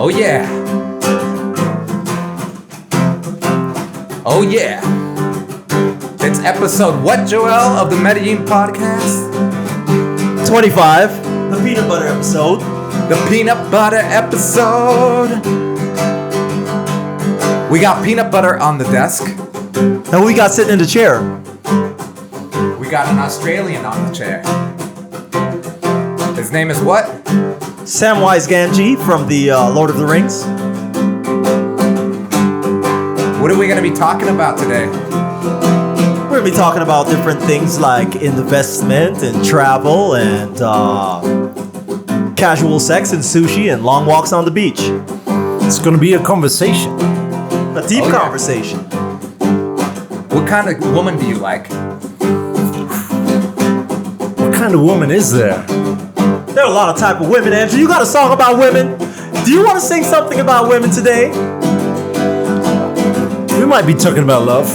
Oh yeah. Oh yeah. It's episode what, Joel, of the Medellín Podcast? 25. The peanut butter episode. The peanut butter episode. We got peanut butter on the desk. And we got sitting in the chair. We got an Australian on the chair. His name is what? Sam LifeAfar from the Lord of the Rings. What are we going to be talking about today? We're going to be talking about different things like investment and travel and casual sex and sushi and long walks on the beach. It's going to be a conversation. A deep conversation. What kind of woman do you like? What kind of woman is there? There are a lot of type of women, Andrew. You got a song about women? Do you want to sing something about women today? We might be talking about love.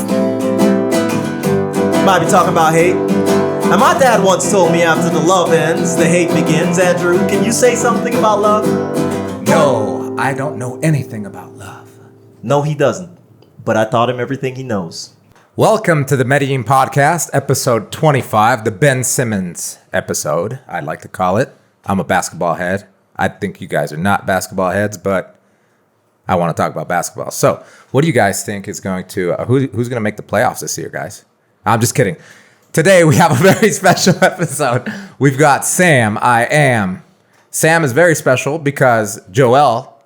Might be talking about hate. And my dad once told me after the love ends, the hate begins. Andrew, can you say something about love? No, I don't know anything about love. No, he doesn't. But I taught him everything he knows. Welcome to the Medellín Podcast, episode 25, the Ben Simmons episode, I'd like to call it. I'm a basketball head. I think you guys are not basketball heads, but I want to talk about basketball. So, what do you guys think is going to, who's going to make the playoffs this year, guys? I'm just kidding. Today, we have a very special episode. We've got Sam, Sam is very special because Joel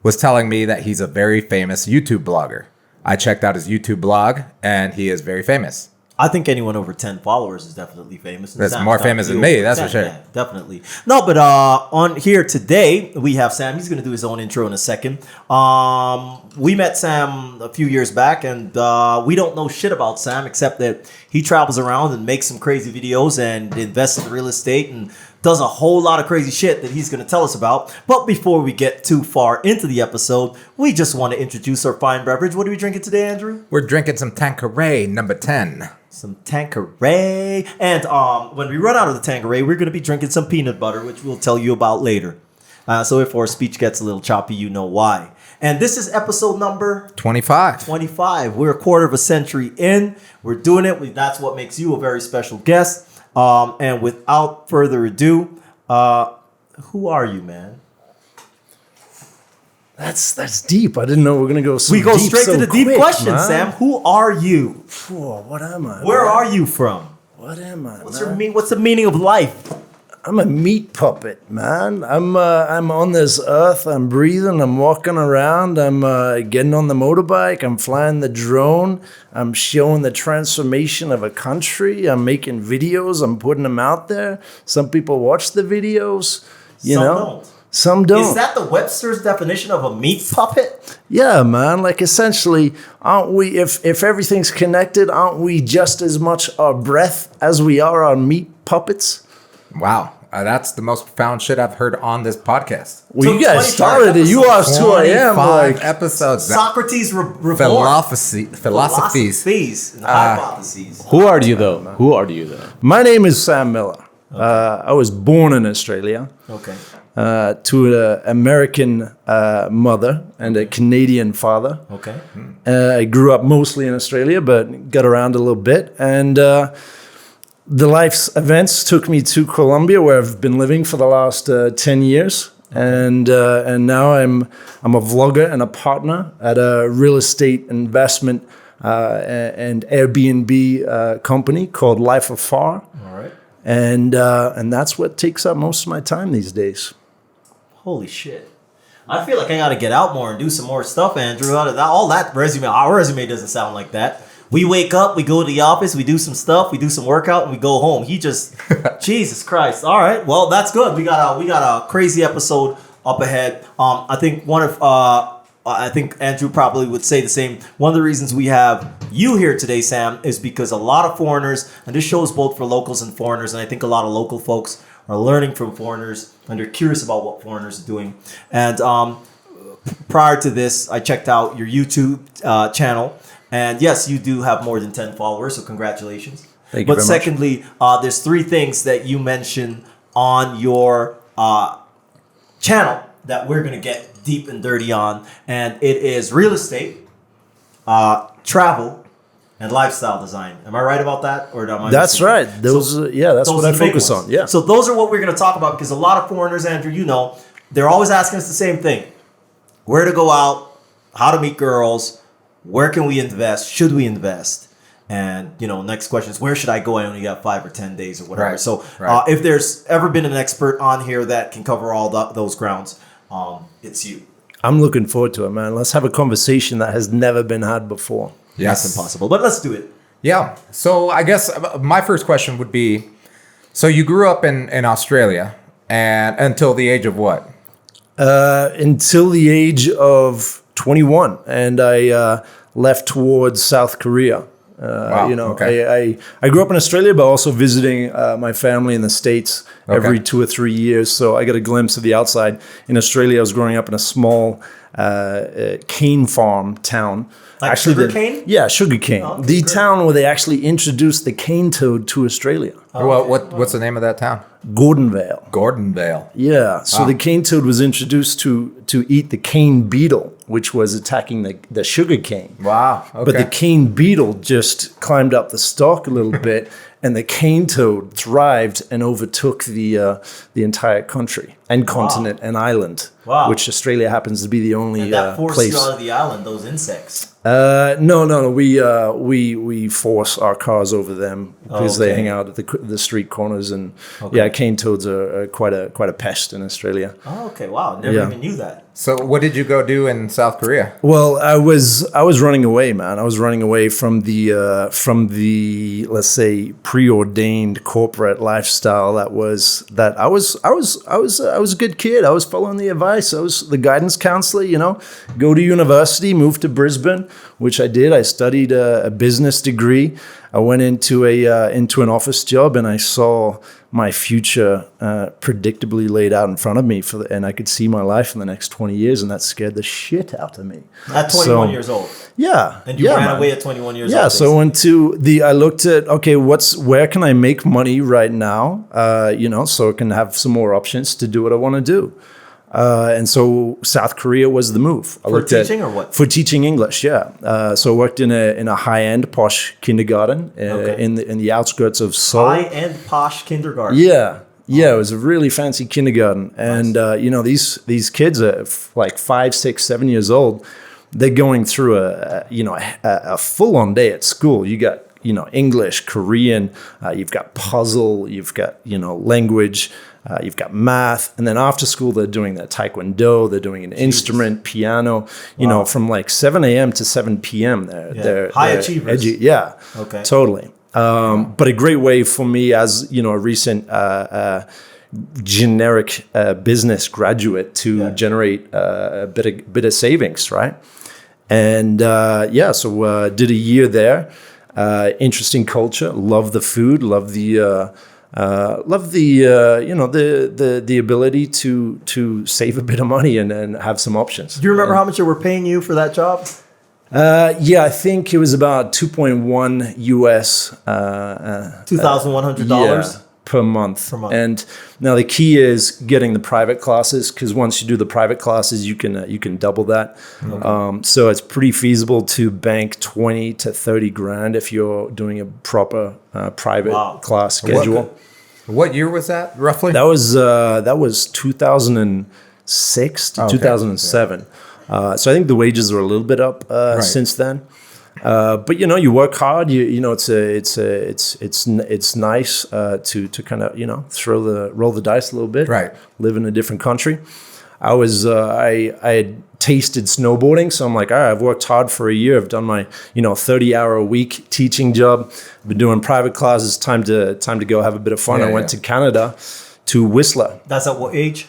was telling me that he's a very famous YouTube blogger. I checked out his YouTube blog, and he is very famous. I think anyone over 10 followers is definitely famous. That's more famous than me, that's for sure. Yeah, definitely. No, but on here today, we have Sam. He's going to do his own intro in a second. We met Sam a few years back, and we don't know shit about Sam except that he travels around and makes some crazy videos and invests in real estate and does a whole lot of crazy shit that he's going to tell us about. But before we get too far into the episode, we just want to introduce our fine beverage. What are we drinking today, Andrew? We're drinking some Tanqueray number 10. Some Tanqueray. And when we run out of the Tanqueray, we're going to be drinking some peanut butter, which we'll tell you about later. So if our speech gets a little choppy, you know why. And this is episode number 25. 25. We're a quarter of a century in. We're doing it. That's what makes you a very special guest. And without further ado, who are you, man? That's deep. I didn't know we were gonna go so deep. We go straight to the deep question, man. Sam. Who are you? What am I? Where are you from? What am I? What's the meaning of life? I'm a meat puppet, man. I'm on this earth. I'm breathing. I'm walking around. I'm getting on the motorbike. I'm flying the drone. I'm showing the transformation of a country. I'm making videos. I'm putting them out there. Some people watch the videos. Some don't. Is that the Webster's definition of a meat puppet? Yeah, man. Like essentially, aren't we? If everything's connected, aren't we just as much our breath as we are our meat puppets? Wow. That's the most profound shit I've heard on this podcast. Well, you guys started it. You asked who I am. Like episodes. Socrates reformed. Philosophies. Hypotheses. Who are you, though? My name is Sam Miller. Okay. I was born in Australia. Okay. To an American mother and a Canadian father. Okay. I grew up mostly in Australia, but got around a little bit. And the life's events took me to Colombia, where I've been living for the last 10 years. And now I'm a vlogger and a partner at a real estate investment and Air BnB company called LifeAfar. All right. And that's what takes up most of my time these days. Holy shit. I feel like I got to get out more and do some more stuff, Andrew. All that resume, our resume doesn't sound like that. We wake up, we go to the office, we do some stuff, we do some workout, and we go home. He just, Jesus Christ. All right, well, that's good. We got a crazy episode up ahead. I think Andrew probably would say the same. One of the reasons we have you here today, Sam, is because a lot of foreigners, and this show is both for locals and foreigners, and I think a lot of local folks are learning from foreigners, and they're curious about what foreigners are doing. And prior to this, I checked out your YouTube channel, and yes, you do have more than 10 followers, so congratulations. Thank you very much. But secondly, there's 3 things that you mentioned on your channel that we're going to get deep and dirty on, and it is real estate, travel, and lifestyle design. Am I right about that, or am I? That's right. Those, that's what I focus on. Yeah. So those are what we're going to talk about, because a lot of foreigners, Andrew, they're always asking us the same thing: where to go out, how to meet girls, where can we invest, should we invest? And, next question is, where should I go? I only got 5 or 10 days or whatever. Right. So if there's ever been an expert on here that can cover all those grounds, it's you. I'm looking forward to it, man. Let's have a conversation that has never been had before. Yes. That's impossible, but let's do it. Yeah. So I guess my first question would be, so you grew up in Australia and until the age of what? Until the age of 21. And I left towards South Korea. Wow. Okay. I grew up in Australia, but also visiting my family in the States every 2 or 3 years. So I got a glimpse of the outside. In Australia, I was growing up in a small cane farm town. Like sugar cane? Yeah, sugar cane. Oh, the great. town where they actually introduced the cane toad to Australia. Well, what's the name of that town? Gordonvale. Gordonvale. Yeah, so the cane toad was introduced to eat the cane beetle, which was attacking the sugar cane. Wow. Okay. But the cane beetle just climbed up the stalk a little bit, and the cane toad thrived and overtook the entire country and continent and island, which Australia happens to be the only And that forced place. you out of the island, those insects. No. We force our cars over them because they hang out at the street corners, and cane toads are quite a pest in Australia. Oh, okay. Wow. Never even knew that. So what did you go do in South Korea? Well, I was running away, man. I was running away from the let's say preordained corporate lifestyle I was a good kid. I was following the advice. I was the guidance counselor, go to university, move to Brisbane, which I did. I studied a business degree. I went into an office job, and I saw my future predictably laid out in front of me, and I could see my life in the next 20 years, and that scared the shit out of me. At 21 years old. Yeah. And you ran man. away at 21 years old. Yeah, so I looked at, where can I make money right now, so I can have some more options to do what I want to do. And so South Korea was the move. For teaching or what? For teaching English, yeah. So I worked in a high-end posh kindergarten in the outskirts of Seoul. High-end posh kindergarten. Yeah. Yeah, it was a really fancy kindergarten. And, these kids are like 5, 6, 7 years old. They're going through a full-on day at school. You got, English, Korean, you've got puzzle, you've got, language, you've got math. And then after school, they're doing their taekwondo, they're doing an instrument, piano, from like 7 a.m. to 7 p.m. They're high achievers. Yeah, okay. Totally. But a great way for me as, a recent generic business graduate to generate a bit of savings, right? And so did a year there. Interesting culture. Love the food. Love the the ability to save a bit of money and have some options. Do you remember how much they were paying you for that job? I think it was about $2.1 US. $2,100 per month. And now the key is getting the private classes, because once you do the private classes, you can double that. Okay. So it's pretty feasible to bank 20 to 30 grand if you're doing a proper private class schedule. What year was that roughly? That was 2006 to 2007. So I think the wages are a little bit up since then. But you work hard. It's nice to kind of roll the dice a little bit. Right. Live in a different country. I had tasted snowboarding, so I'm like, all right, I've worked hard for a year. I've done my 30-hour-a-week teaching job. I've been doing private classes. Time to go have a bit of fun. I went to Canada, to Whistler. That's at what age?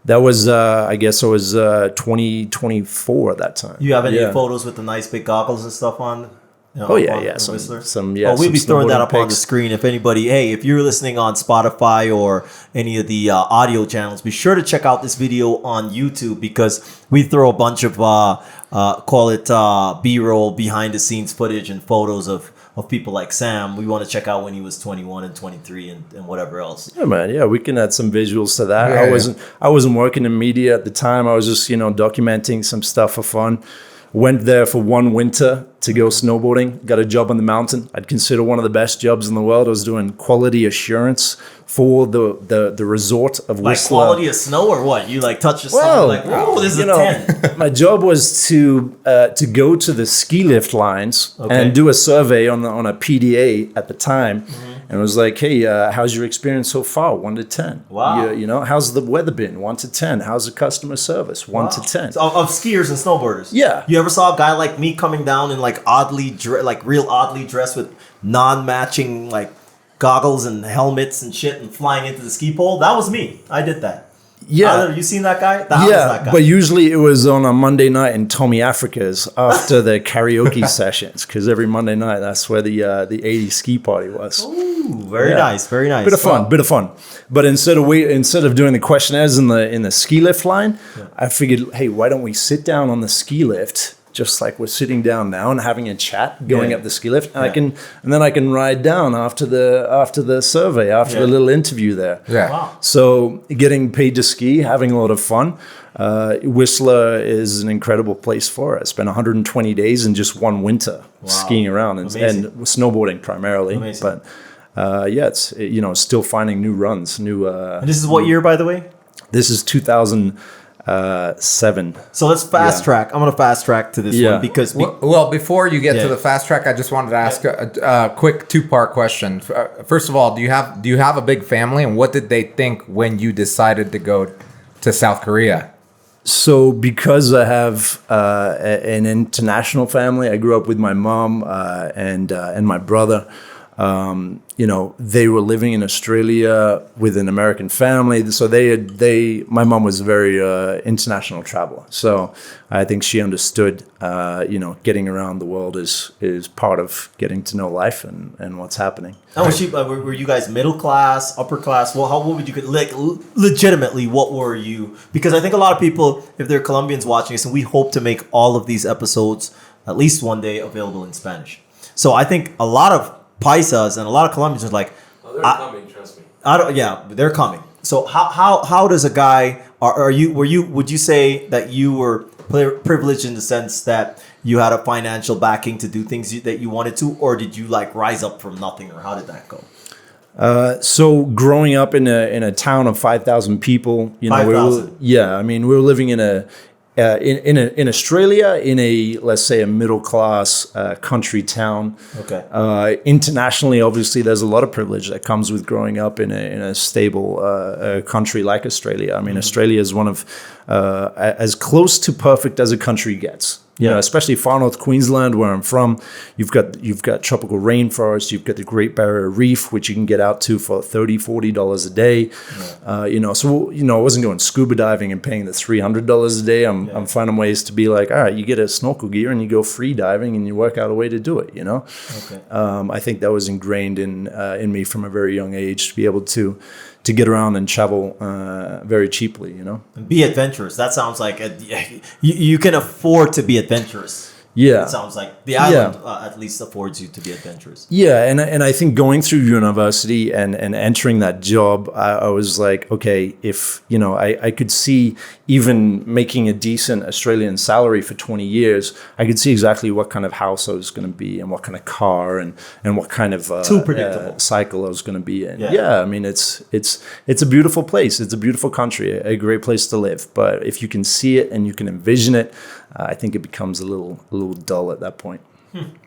That was, I guess I was 24 at that time. You have any photos with the nice big goggles and stuff on? Some we'll be throwing that up on the screen. If anybody, if you're listening on Spotify or any of the audio channels, be sure to check out this video on YouTube, because we throw a bunch of, call it B-roll, behind the scenes footage and photos of of people like Sam, we want to check out when he was 21 and 23 and whatever else. Yeah, man. Yeah, we can add some visuals to that. Yeah, I wasn't working in media at the time. I was just, documenting some stuff for fun. Went there for one winter to go snowboarding. Got a job on the mountain. I'd consider one of the best jobs in the world. I was doing quality assurance for the resort of Like Whistler. quality of snow or what? You like touch the snow Well, like, oh, this is a 10. My job was to go to the ski lift lines and do a survey on a PDA at the time, and it was like, hey, how's your experience so far? 1 to 10. Wow. How's the weather been? 1 to 10. How's the customer service? 1 to 10. So, of skiers and snowboarders. Yeah. You ever saw a guy like me coming down in like real oddly dressed with non-matching like goggles and helmets and shit and flying into the ski pole? That was me. I did that. Yeah. You seen that guy? That was that guy. But usually it was on a Monday night in Tommy Africa's after the karaoke sessions, because every Monday night that's where the 80s ski party was. Ooh, very nice, very nice. Bit of fun. But instead of doing the questionnaires in the ski lift line, I figured, hey, why don't we sit down on the ski lift, just like we're sitting down now and having a chat, going up the ski lift, and then I can ride down after the survey, after the little interview there. Yeah. Wow. So getting paid to ski, having a lot of fun. Whistler is an incredible place for it. I spent 120 days in just one winter skiing around and snowboarding primarily. Amazing. But it's still finding new runs. And this is what year, by the way? This is 2007. So let's fast track. I'm gonna fast track to this one because well, before you get to the fast track, I just wanted to ask a quick 2-part question. First of all, do you have a big family, and what did they think when you decided to go to South Korea? So because I have an international family, I grew up with my mom and my brother. They were living in Australia with an American family. So my mom was a very international traveler. So I think she understood, getting around the world is part of getting to know life and what's happening. And were you guys middle class, upper class? Well, what would you like legitimately? What were you? Because I think a lot of people, if they're Colombians watching us, and we hope to make all of these episodes at least one day available in Spanish. So I think a lot of Paisas and a lot of Colombians are like, they're coming, trust me. They're coming. So how does a guy would you say that you were privileged in the sense that you had a financial backing to do things that you wanted to, or did you like rise up from nothing, or how did that go? So growing up in a town of 5,000 people, 5,000. we were living in in Australia, in let's say a middle class country town. Okay. Internationally, obviously, there's a lot of privilege that comes with growing up in a stable country like Australia. I mean, Australia is one of as close to perfect as a country gets. Especially far north Queensland, where I'm from, you've got tropical rainforest, you've got the Great Barrier Reef, which you can get out to for $30-40 a day. I wasn't going scuba diving and paying the $300 a day. I'm finding ways to be like, all right, you get a snorkel gear and you go free diving and you work out a way to do it. Okay. I think that was ingrained in me from a very young age to be able to get around and travel very cheaply, And be adventurous. That sounds like you can afford to be adventurous. Yeah. It sounds like the island at least affords you to be adventurous. Yeah, and I think going through university and entering that job, I was like, okay, if, I could see even making a decent Australian salary for 20 years, I could see exactly what kind of house I was going to be and what kind of car and what kind of Too predictable. cycle I was going to be in. Yeah. I mean, it's a beautiful place. It's a beautiful country, a great place to live. But if you can see it and you can envision it, I think it becomes a little dull at that point.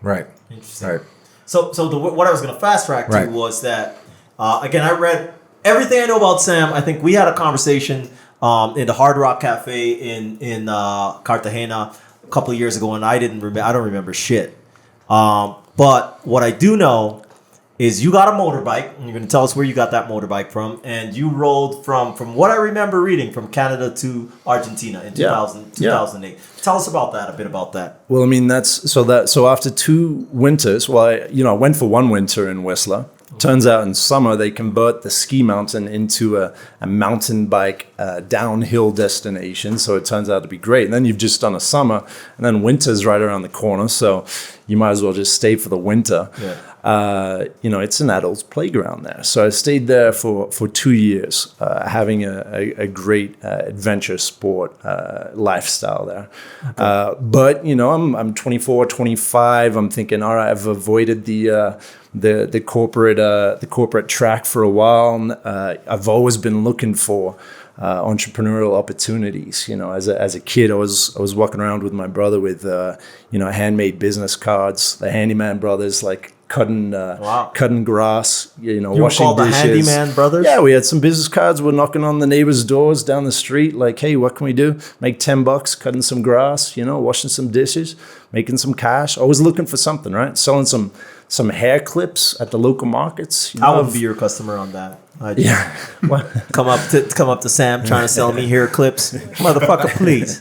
Right. Interesting. Right. So what I was going to fast track to was that, again, I read everything I know about Sam. I think we had a conversation in the Hard Rock Cafe in Cartagena a couple of years ago, and I don't remember shit. But what I do know is you got a motorbike, and you're going to tell us where you got that motorbike from, and you rolled from what I remember reading, from Canada to Argentina in 2008. Tell us about that, a bit about that. Well, I mean, so after 2 winters, I went for one winter in Whistler, Turns out in summer, they convert the ski mountain into a mountain bike downhill destination. So it turns out to be great. And then you've just done a summer, and then winter's right around the corner. So you might as well just stay for the winter. Yeah. It's an adult's playground there. So I stayed there for 2 years, having a great adventure sport lifestyle there. Okay. But, I'm 24, 25. I'm thinking, all right, I've avoided the corporate track for a while. I've always been looking for entrepreneurial opportunities. As a kid, I was walking around with my brother with handmade business cards. The handyman brothers, like cutting grass. You washing were called dishes. The handyman brothers. Yeah, we had some business cards. We're knocking on the neighbors' doors down the street. Like, hey, what can we do? Make $10, cutting some grass. Washing some dishes, making some cash. Always looking for something, right? Selling some hair clips at the local markets. I would be your customer on that. Yeah. come up to Sam trying to sell me hair clips, motherfucker, please.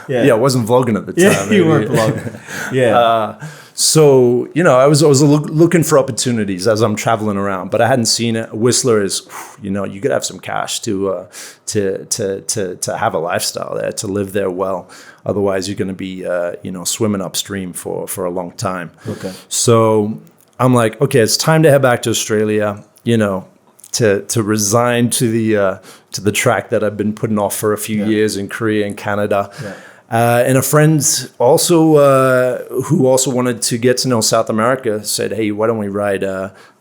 Yeah, I wasn't vlogging at the time. Yeah, you weren't vlogging. Yeah. So I was looking for opportunities as I'm traveling around, but I hadn't seen it. Whistler is, you could have some cash to have a lifestyle there, to live there well. Otherwise, you're going to be swimming upstream for a long time. Okay. So I'm like, okay, it's time to head back to Australia. To resign to the track that I've been putting off for a few years in Korea and Canada. Yeah. And a friend who also wanted to get to know South America said, hey, why don't we ride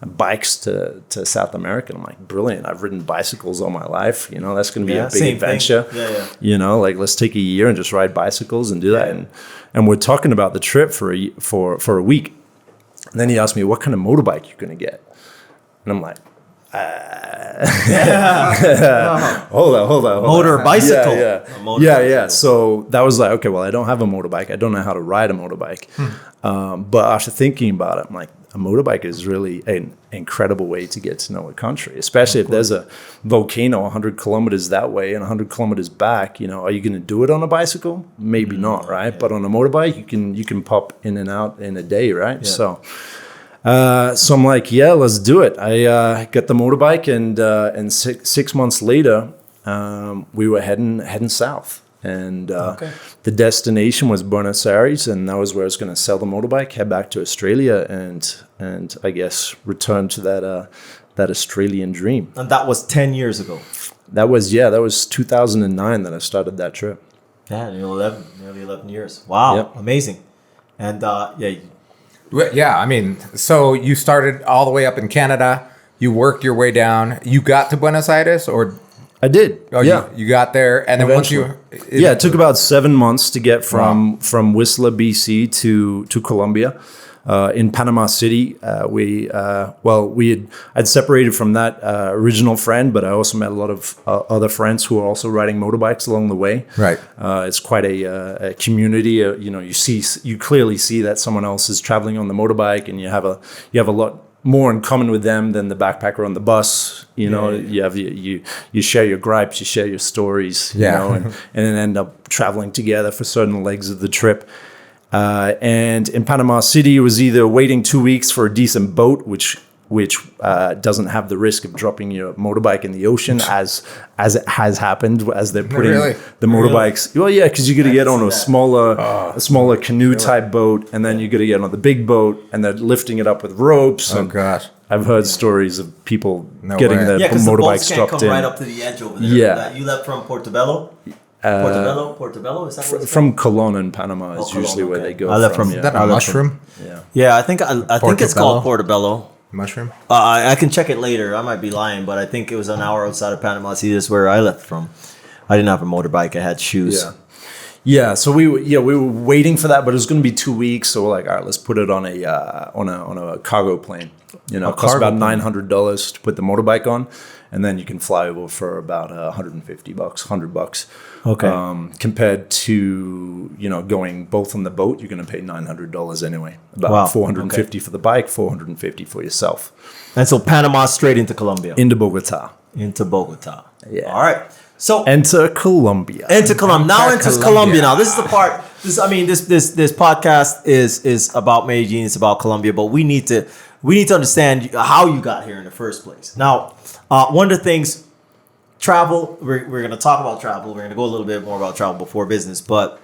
bikes to South America? And I'm like, brilliant. I've ridden bicycles all my life. That's going to be a big adventure. Yeah. Let's take a year and just ride bicycles and do that. And we're talking about the trip for a week. And then he asked me, what kind of motorbike you're going to get? And I'm like, hold on. Motor bicycle. Yeah. So that was like, okay, well, I don't have a motorbike. I don't know how to ride a motorbike. But after thinking about it, I'm like, a motorbike is really an incredible way to get to know a country, especially if there's a volcano 100 kilometers that way and 100 kilometers back. Are you going to do it on a bicycle? Maybe not, right? Yeah. But on a motorbike, you can pop in and out in a day, right? Yeah. So I'm like, yeah, let's do it. I got the motorbike, and 6 months later, we were heading south, and the destination was Buenos Aires, and that was where I was going to sell the motorbike, head back to Australia, and I guess return to that Australian dream. And that was 10 years ago. That was 2009 that I started that trip. Yeah, nearly 11 years. Wow, yep. Amazing. And yeah, I mean, so you started all the way up in Canada. You worked your way down. You got to Buenos Aires, or I did. Oh, yeah, you got there, and then eventually. It took about 7 months to get from Whistler, BC, to Colombia. In Panama City, I'd separated from that original friend, but I also met a lot of other friends who are also riding motorbikes along the way. Right. It's quite a community. You clearly see that someone else is traveling on the motorbike, and you have a lot more in common with them than the backpacker on the bus. You share your gripes, you share your stories, and then end up traveling together for certain legs of the trip. And in Panama City, it was either waiting 2 weeks for a decent boat, which doesn't have the risk of dropping your motorbike in the ocean, as it has happened as they're putting the motorbikes. Well, yeah, because you got to get on a smaller canoe type boat, and then you got to get on the big boat, and they're lifting it up with ropes. Oh gosh. I've heard stories of people getting their motorbikes dropped in. Right up to the edge over there. Yeah. You left from Portobello? Portobello, is that what it's from Colón in Panama is usually where they go. I left from. Is that a mushroom? Yeah, I think it's called Portobello. Mushroom? I can check it later. I might be lying, but I think it was an hour outside of Panama City. That's where I left from. I didn't have a motorbike. I had shoes. Yeah. So we were waiting for that, but it was going to be 2 weeks. So we're like, all right, let's put it on a cargo plane. It costs about $900 to put the motorbike on, and then you can fly over for about $150, $100. Okay. Compared to going both on the boat, you're going to pay $900 anyway. About $450 for the bike, $450 for yourself. And so Panama straight into Colombia. Into Bogotá. Yeah. All right. So enter Colombia. Now enters Colombia. Now this is the part. This podcast is about Medellin. It's about Colombia, but we need to we need to understand how you got here in the first place. Now, one of the things, travel, we're going to talk about travel. We're going to go a little bit more about travel before business, but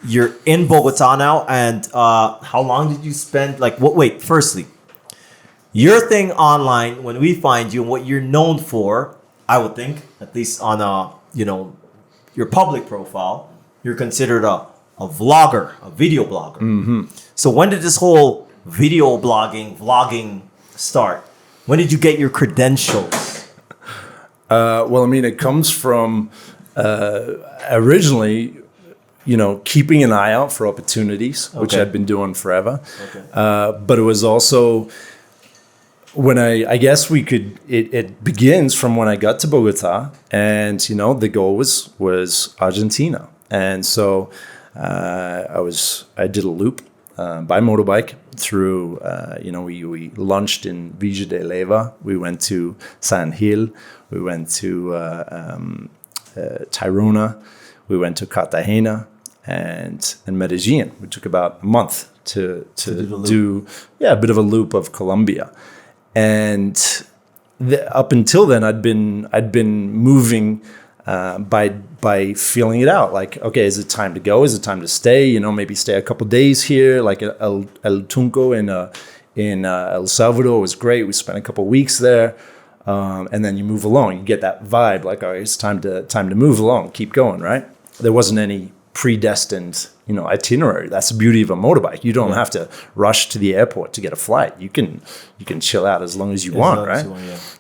you're in Bogotá now, and how long did you spend? Like, wait, firstly, your thing online, when we find you and what you're known for, I would think, at least on your public profile, you're considered a vlogger, a video blogger. Mm-hmm. So when did this whole video vlogging start? When did you get your credentials? Well, I mean, it comes from originally, keeping an eye out for opportunities, which I'd been doing forever. Okay. But it was also when I guess it begins from when I got to Bogotá, and the goal was Argentina, and so I did a loop by motorbike through. We launched in Villa de Leyva. We went to San Gil. We went to Tirona. We went to Cartagena and Medellin. We took about a month to do a bit of a loop of Colombia. And up until then, I'd been moving by feeling it out. Like, okay, is it time to go? Is it time to stay? Maybe stay a couple days here. Like El Tunco in El Salvador was great. We spent a couple weeks there, and then you move along. You get that vibe. Like, all right, it's time to move along. Keep going. Right? There wasn't any predestined itinerary. That's the beauty of a motorbike. You don't have to rush to the airport to get a flight. You can chill out as long as you want, right?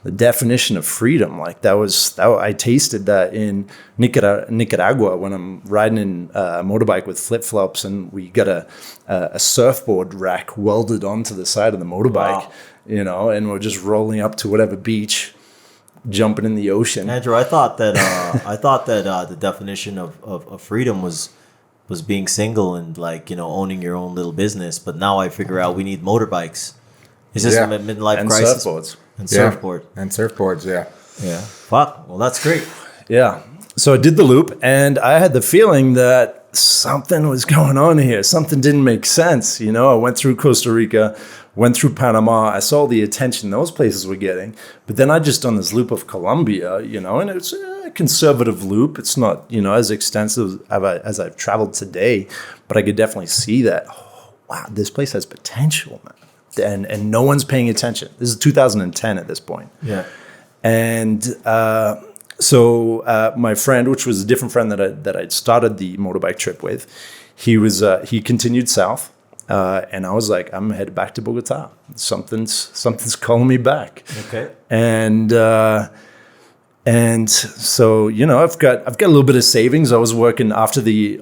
The definition of freedom, like that I tasted that in Nicaragua when I'm riding in a motorbike with flip-flops, and we got a surfboard rack welded onto the side of the motorbike, and we're just rolling up to whatever beach, jumping in the ocean. Andrew, I thought that the definition of freedom was being single and owning your own little business, but now I figure out we need motorbikes. Is this a midlife and crisis? Surfboards. And surfboard. And surfboards, yeah. Fuck. Well, that's great. Yeah. So I did the loop, and I had the feeling that something was going on here. Something didn't make sense. I went through Costa Rica, went through Panama. I saw the attention those places were getting. But then I just done this loop of Colombia, and it's a conservative loop. It's not, as extensive as I've traveled today. But I could definitely see that, wow, this place has potential, man. And no one's paying attention. This is 2010 at this point. Yeah. And so my friend, which was a different friend that I'd started the motorbike trip with, he continued south. And I was like, I'm headed back to Bogotá. Something's calling me back. Okay. And so I've got a little bit of savings. I was working after the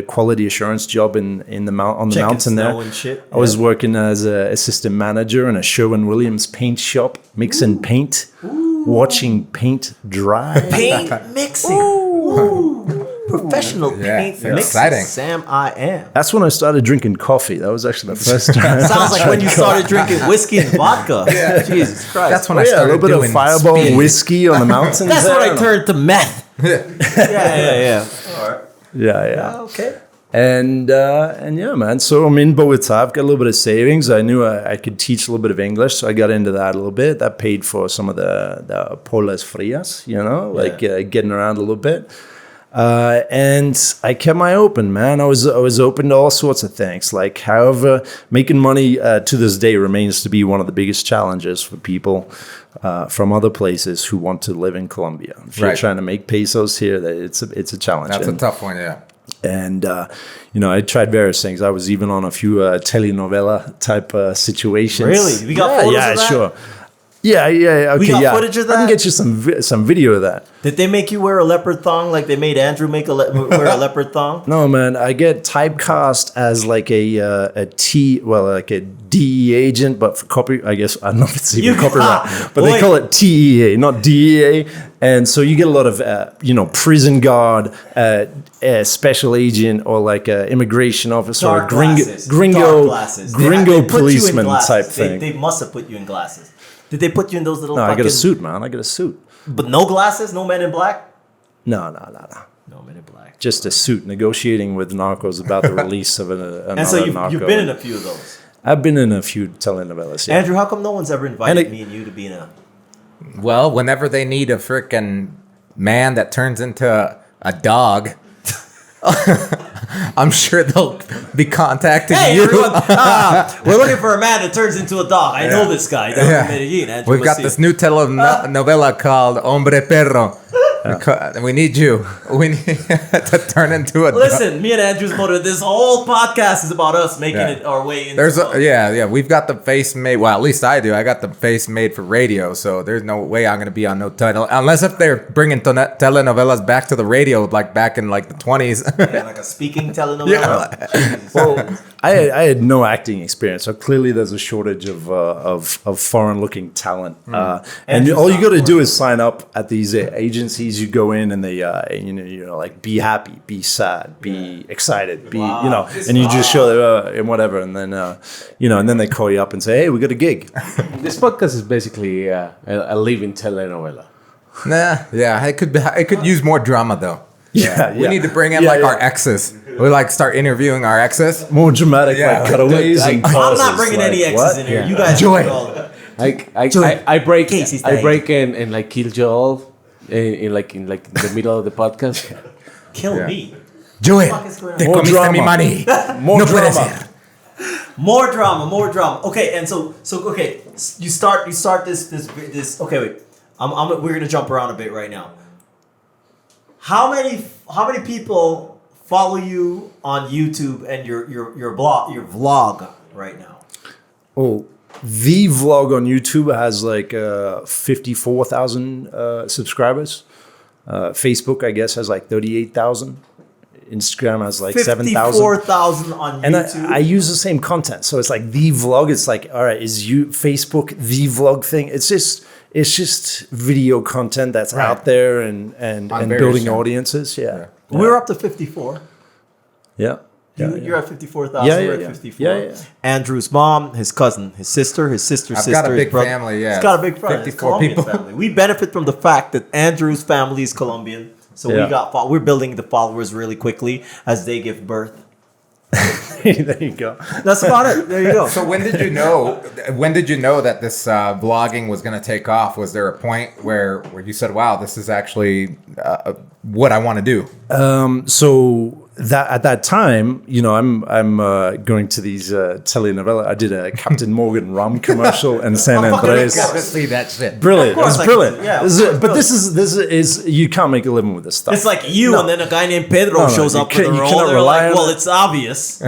quality assurance job on the mountain there. And shit. I was working as an assistant manager in a Sherwin-Williams paint shop, mixing paint, watching paint dry. Paint mixing. Ooh. Professional paint mixing. Exciting. Sam, I am. That's when I started drinking coffee. That was actually the first time. Sounds like when you started drinking whiskey and vodka. Yeah. Jesus Christ. That's when I started a little bit doing of Fireball speed. whiskey on the mountains. That's when I turned to meth. Yeah. All right. Yeah. Okay. And yeah, man. So I'm in Bogotá. I've got a little bit of savings. I knew I could teach a little bit of English, so I got into that a little bit. That paid for some of the polas frias, getting around a little bit. And I kept my open, man. I was open to all sorts of things. Like, however, making money to this day remains to be one of the biggest challenges for people from other places who want to live in Colombia. If you're trying to make pesos here, it's a challenge. That's a tough one, yeah. And I tried various things. I was even on a few telenovela type situations. Really? We got photos of that? Sure. Yeah. Okay, we got footage of that? I can get you some video of that. Did they make you wear a leopard thong like they made Andrew wear a leopard thong? No, man. I get typecast as like a DEA agent, but for copy, I guess, I don't know if it's even copyright, but they call it TEA, not DEA. And so you get a lot of, prison guard, special agent, or like an immigration officer, or gringo policeman type thing. They must have put you in glasses. Did they put you in those little? No, I got a suit, man. I got a suit. But no glasses, no Men in Black. No. No Men in Black. Just a suit negotiating with narcos about the release of another And so narco. you've been in a few of those. I've been in a few telenovelas. Yeah. Andrew, how come no one's ever invited me and you to be in a... Well, whenever they need a freaking man that turns into a dog, I'm sure they'll be contacting Hey, you. everyone, we're looking for a man that turns into a dog. I know this guy down in Medellin. Andrew, We've got this new telenovela called Hombre Perro. We need you. We need to turn into a dog. Listen, me and Andrew's motive. This whole podcast is about us making it our way into. We've got the face made. Well, at least I do. I got the face made for radio, so there's no way I'm gonna be on no title unless if they're bringing telenovelas back to the radio, like back in like the 20s. Like a speaking telenovela. Well, I had no acting experience, so clearly there's a shortage of foreign-looking talent. And all you got to do is sign up at these agencies. You go in and they, like be happy, be sad, be excited, be, and you just show and whatever, and then, and then they call you up and say, hey, we got a gig. This podcast is basically a living telenovela. It could use more drama though. We need to bring in our exes. We start interviewing our exes. More dramatic, like cutaways and pauses. I'm not bringing any exes in here. You guys Joy. I break in and like kill Joel in the middle of the podcast. Kill me. Joy, te More comiste drama. mi money. More No puede drama. ser. More drama. Okay, and so okay, you start this. Okay, wait. We're gonna jump around a bit right now. How many people follow you on YouTube and your vlog right now? Oh, the vlog on YouTube has like 54,000 subscribers. Facebook, I guess, has like 38,000. Instagram has like 7,000. 54,000 on YouTube. And I use the same content. So it's like the vlog. It's like, all right, is Facebook the vlog thing? It's just video content that's out there and building audiences. Yeah. We're up to 54. Yeah. You're at 54,000. Yeah, We're at yeah. 54. Yeah. Andrew's mom, his cousin, his sister, I've got a big family, yeah. He's got a big family. 54 people. Family. We benefit from the fact that Andrew's family is Colombian. So we're building the followers really quickly as they give birth. There you go. That's about it. There you go. So when did you know that this vlogging was going to take off? Was there a point where you said, wow, this is actually what I want to do? So that at that time, I'm going to these telenovelas. I did a Captain Morgan rum commercial in San Andres. See that shit. Brilliant. It was brilliant. Yeah, But this is you can't make a living with this stuff. It's like you, and then a guy named Pedro shows up with a role. cannot They're rely like, on well, it. it's obvious,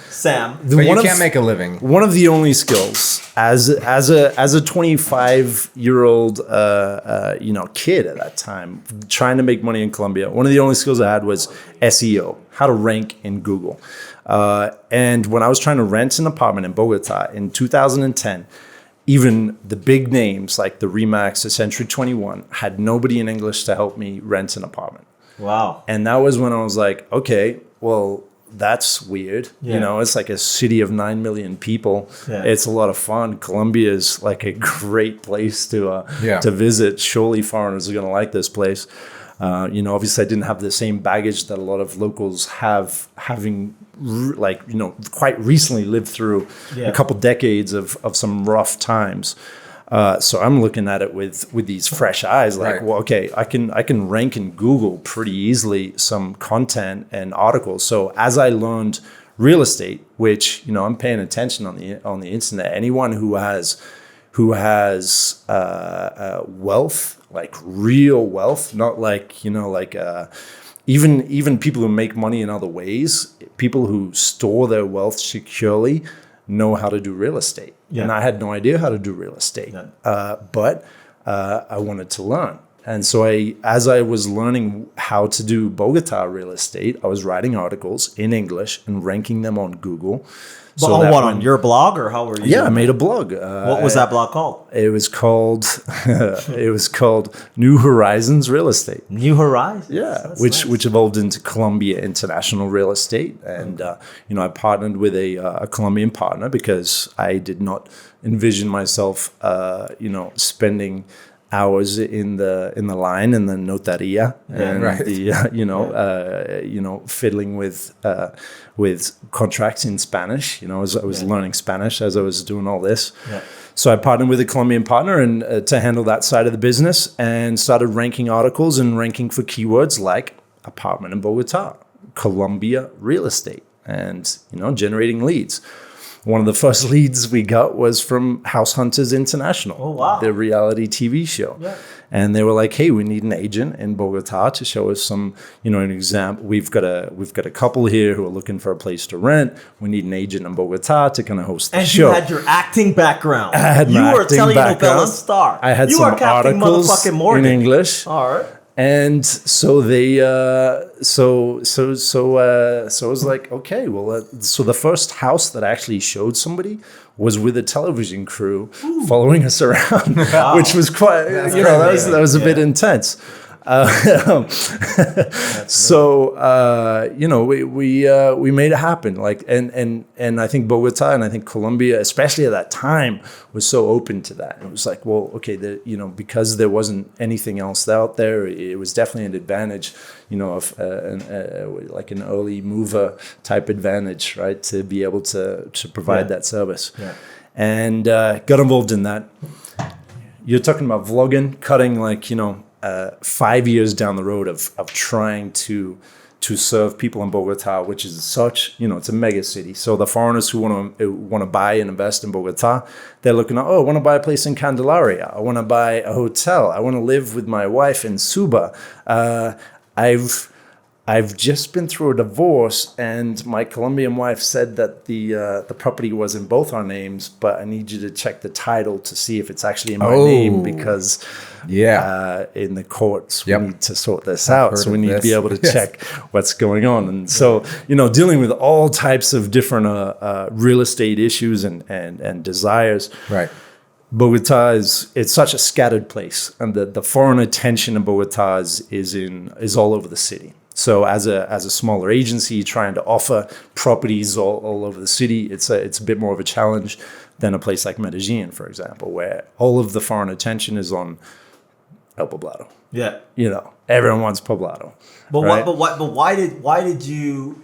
Sam. But you can't make a living. One of the only skills as a 25-year-old kid at that time trying to make money in Colombia, one of the only skills I had was SEO, how to rank in Google. And when I was trying to rent an apartment in Bogotá in 2010, even the big names like the Remax, the Century 21 had nobody in English to help me rent an apartment. Wow. And that was when I was like, okay, well, that's weird. Yeah. It's like a city of 9 million people. Yeah. It's a lot of fun. Colombia is like a great place to visit. Surely foreigners are going to like this place. Obviously I didn't have the same baggage that a lot of locals have, having quite recently lived through a couple decades of some rough times. So I'm looking at it with these fresh eyes, like, well, okay, I can rank in Google pretty easily some content and articles. So as I learned real estate, which I'm paying attention on the internet, anyone who has wealth, like real wealth, not like even people who make money in other ways, people who store their wealth securely know how to do real estate. And I had no idea how to do real estate, but I wanted to learn. And so as I was learning how to do Bogotá real estate, I was writing articles in English and ranking them on Google. But on your blog, or how were you? Yeah, I made a blog. What was that blog called? It was called New Horizons Real Estate. New Horizons? Yeah, which evolved into Colombia International Real Estate. And, I partnered with a Colombian partner because I did not envision myself, spending hours in the line and the notaria and right. the fiddling with contracts in Spanish. As I was learning Spanish as I was doing all this. Yeah. So I partnered with a Colombian partner and to handle that side of the business, and started ranking articles and ranking for keywords like apartment in Bogotá, Colombia real estate, and generating leads. One of the first leads we got was from House Hunters International, oh, wow. the reality TV show. Yeah. And they were like, "Hey, we need an agent in Bogotá to show us some, an example. We've got a couple here who are looking for a place to rent. We need an agent in Bogotá to kind of host the show." And you had your acting background. I had my You were acting telling background. Novella star. I had you some are Captain articles motherfucking Morgan. in English. All right. And so they, so I was like, okay, well, so the first house that I actually showed somebody was with a television crew following us around, Wow. which was quite, that was a bit intense. We made it happen. Like, and I think Bogotá and I think Colombia, especially at that time, was so open to that. It was like, well, okay, because there wasn't anything else out there, it was definitely an advantage, of like an early mover type advantage, right? To be able to provide that service. Yeah. And got involved in that. You're talking about vlogging, cutting 5 years down the road of trying to serve people in Bogotá, which is such, it's a mega city. So the foreigners who want to buy and invest in Bogotá, they're looking at, I want to buy a place in Candelaria. I want to buy a hotel. I want to live with my wife in Suba. I've just been through a divorce, and my Colombian wife said that the property was in both our names, but I need you to check the title to see if it's actually in my name, because in the courts we need to sort this out. So we need to be able to check what's going on. And so, dealing with all types of different real estate issues and desires. Right. Bogotá it's such a scattered place, and the foreign attention in Bogotá is all over the city. So as a smaller agency trying to offer properties all over the city, it's a bit more of a challenge than a place like Medellin, for example, where all of the foreign attention is on El Poblado. Yeah. Everyone wants Poblado. But right? why did you?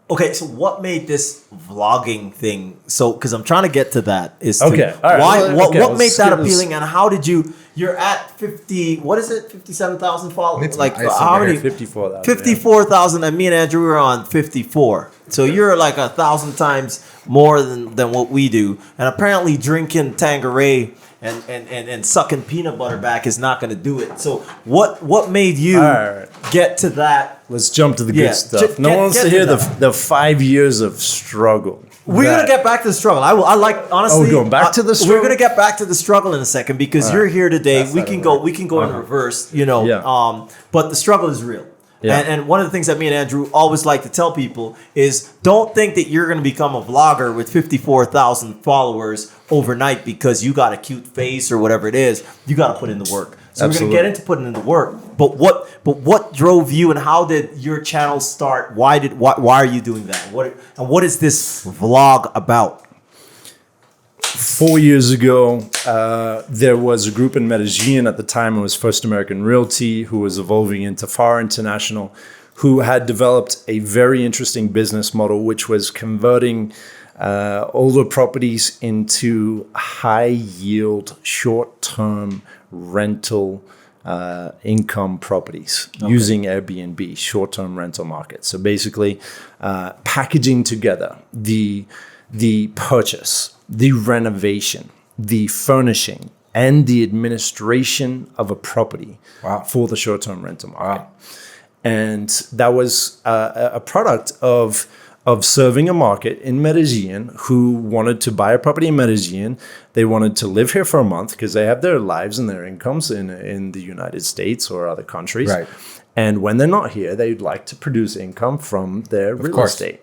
Okay, so what made this vlogging thing? So, because I'm trying to get to that is all right. What made that appealing, and how did you? You're at 50. What is it? 57,000 followers. Like how many? 54,000. 54,000. And me and Andrew were on 54. So you're like 1,000 times more than what we do. And apparently drinking Tanqueray and sucking peanut butter back is not going to do it. So what made you get to that? Let's jump to the good stuff. No one wants to hear the 5 years of struggle. We're going to get back to the struggle. I like, honestly. Oh, going back to the struggle? We're going to get back to the struggle in a second, because you're here today. We can go in reverse, but the struggle is real. Yeah. And one of the things that me and Andrew always like to tell people is, don't think that you're going to become a vlogger with 54,000 followers overnight because you got a cute face or whatever it is. You got to put in the work. So Absolutely. We're going to get into putting in the work. But what drove you, and how did your channel start? Why are you doing that? What is this vlog about? 4 years ago, there was a group in Medellin. At the time, it was First American Realty, who was evolving into FAR International, who had developed a very interesting business model, which was converting older properties into high-yield, short-term rental income properties using Airbnb, short-term rental market. So basically, packaging together the purchase, the renovation, the furnishing, and the administration of a property for the short-term rental market. Wow. And that was a product of serving a market in Medellin who wanted to buy a property in Medellin. They wanted to live here for a month because they have their lives and their incomes in the United States or other countries. Right. And when they're not here, they'd like to produce income from their real estate.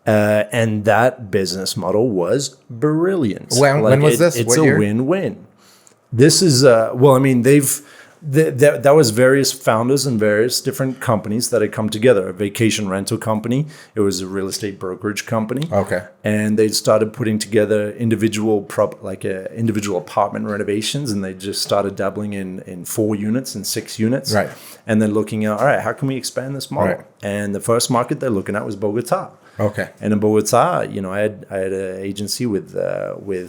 And that business model was brilliant. When was this? It's a win-win. This is, That was various founders and various different companies that had come together. A vacation rental company. It was a real estate brokerage company. Okay. And they started putting together individual individual apartment renovations, and they just started dabbling in 4 units and 6 units. Right. And then looking at, all right, how can we expand this model? Right. And the first market they're looking at was Bogotá. Okay. And in Bogotá, I had an agency with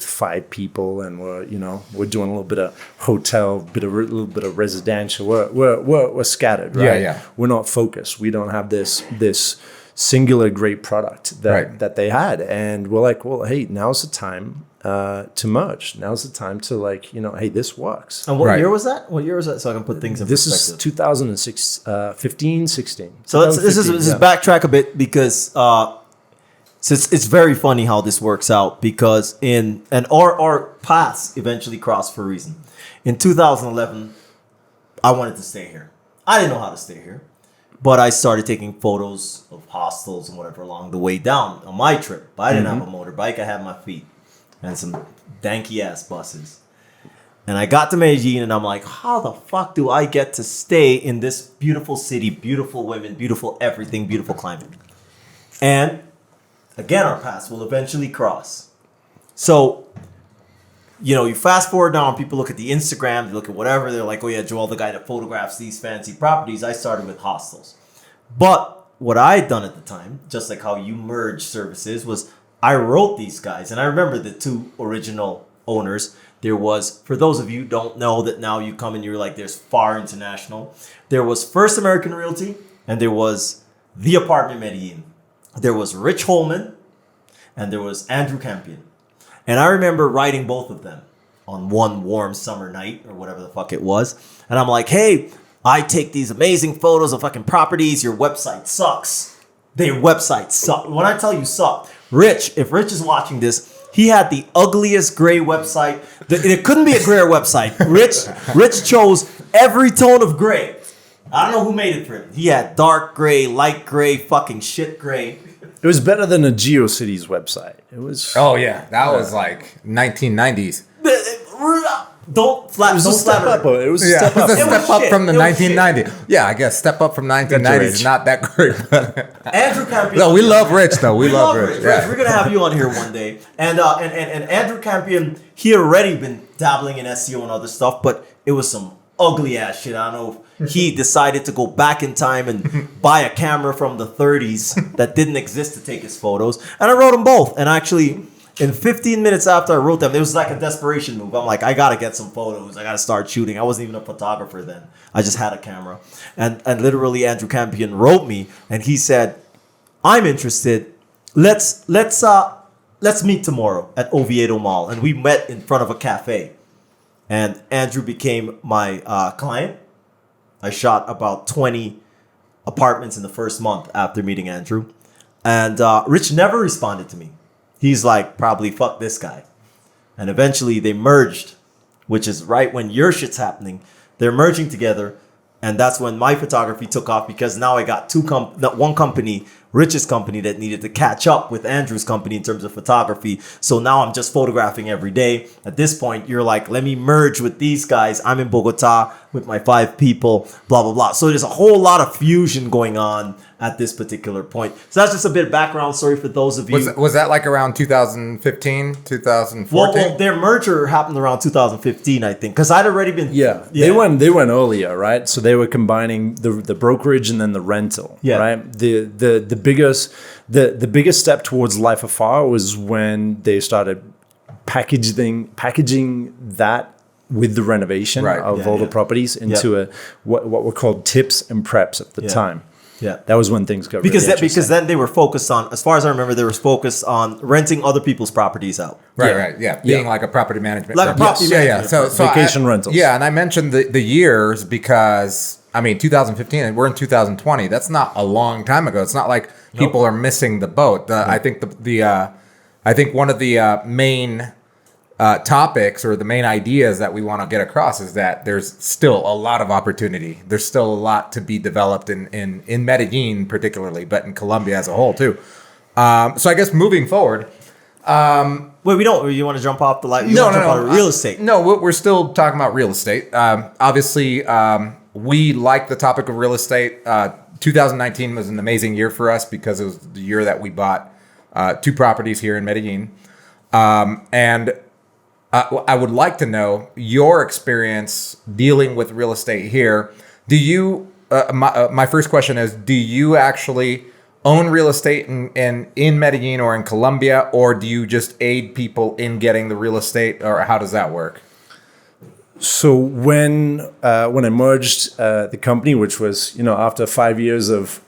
5 people, and we're doing a little bit of hotel, a little bit of residential. We're scattered, right? Yeah. We're not focused. We don't have this singular great product that they had, and we're like, well, hey, now's the time to merge. Now's the time to hey, this works. And what year was that? What year was that? So I can put things in perspective. This is 2006, 15, 16. So this is backtrack a bit, because it's very funny how this works out, because our paths eventually crossed for a reason. In 2011, I wanted to stay here. I didn't know how to stay here, but I started taking photos of hostels and whatever along the way down on my trip. But I didn't have a motorbike. I had my feet and some danky ass buses. And I got to Medellin, and I'm like, how the fuck do I get to stay in this beautiful city, beautiful women, beautiful everything, beautiful climate? And again, our paths will eventually cross. So, you fast forward down, people look at the Instagram, they look at whatever, they're like, oh yeah, Joel, the guy that photographs these fancy properties. I started with hostels. But what I had done at the time, just like how you merge services, was I wrote these guys. And I remember the 2 original owners. There was, for those of you who don't know that now you come and you're like, there's Far International. There was First American Realty, and there was The Apartment Medellin. There was Rich Holman, and there was Andrew Campion. And I remember writing both of them on one warm summer night, or whatever the fuck it was. And I'm like, hey, I take these amazing photos of fucking properties. Your website sucks. Their website sucks. When I tell you suck, Rich, if Rich is watching this, he had the ugliest gray website. It couldn't be a grayer website. Rich chose every tone of gray. I don't know who made it for him. He had dark gray, light gray, fucking shit gray. It was better than a GeoCities website. It was. Oh yeah, that was like 1990s. Don't slap. It was a step up. It was a step up. It was a step up from the 1990s. Yeah, I guess step up from 1990s is not that great. Andrew Campion. No, we love Rich though. We love Rich. Yeah. We're gonna have you on here one day. And Andrew Campion, he had already been dabbling in SEO and other stuff, but it was some ugly ass shit. I don't know if he decided to go back in time and buy a camera from the 30s that didn't exist to take his photos. And I wrote them both. And actually, in 15 minutes after I wrote them, it was like a desperation move. I'm like, I gotta get some photos. I gotta start shooting. I wasn't even a photographer then. I just had a camera. And literally Andrew Campion wrote me, and he said, I'm interested. Let's meet tomorrow at Oviedo Mall. And we met in front of a cafe. And Andrew became my client. I shot about 20 apartments in the first month after meeting Andrew. And Rich never responded to me. He's like, probably fuck this guy. And eventually they merged, which is right when your shit's happening. They're merging together. And that's when my photography took off, because now I got one company, Rich's company, that needed to catch up with Andrew's company in terms of photography. So now I'm just photographing every day. At this point, you're like, let me merge with these guys. I'm in Bogotá with my 5 people, blah, blah, blah. So there's a whole lot of fusion going on at this particular point. So that's just a bit of background story for those of you. Was that like around 2015, 2014? Well, their merger happened around 2015, I think, because I'd already been. Yeah. They went earlier, right? So they were combining the brokerage and then the rental, right? The biggest step towards LifeAfar was when they started packaging that with the renovation of all the properties into what were called tips and preps at the time. Yeah, that was when things got because then they were focused on, as far as I remember, they were focused on renting other people's properties out. Right. Being like a property management. Like a property management. So vacation rentals. Yeah, and I mentioned the years because, 2015, we're in 2020. That's not a long time ago. It's not like people are missing the boat. I think I think one of the main topics or the main ideas that we want to get across is that there's still a lot of opportunity. There's still a lot to be developed in Medellin particularly, but in Colombia as a whole too. So I guess moving forward, Wait, we don't. You want to jump off the light? No. Real estate. No, we're still talking about real estate. Obviously, we like the topic of real estate. 2019 was an amazing year for us because it was the year that we bought 2 properties here in Medellin. And I would like to know your experience dealing with real estate here. Do you? My first question is: do you actually own real estate in Medellin or in Colombia, or do you just aid people in getting the real estate, or how does that work? So when I merged the company, which was after 5 years of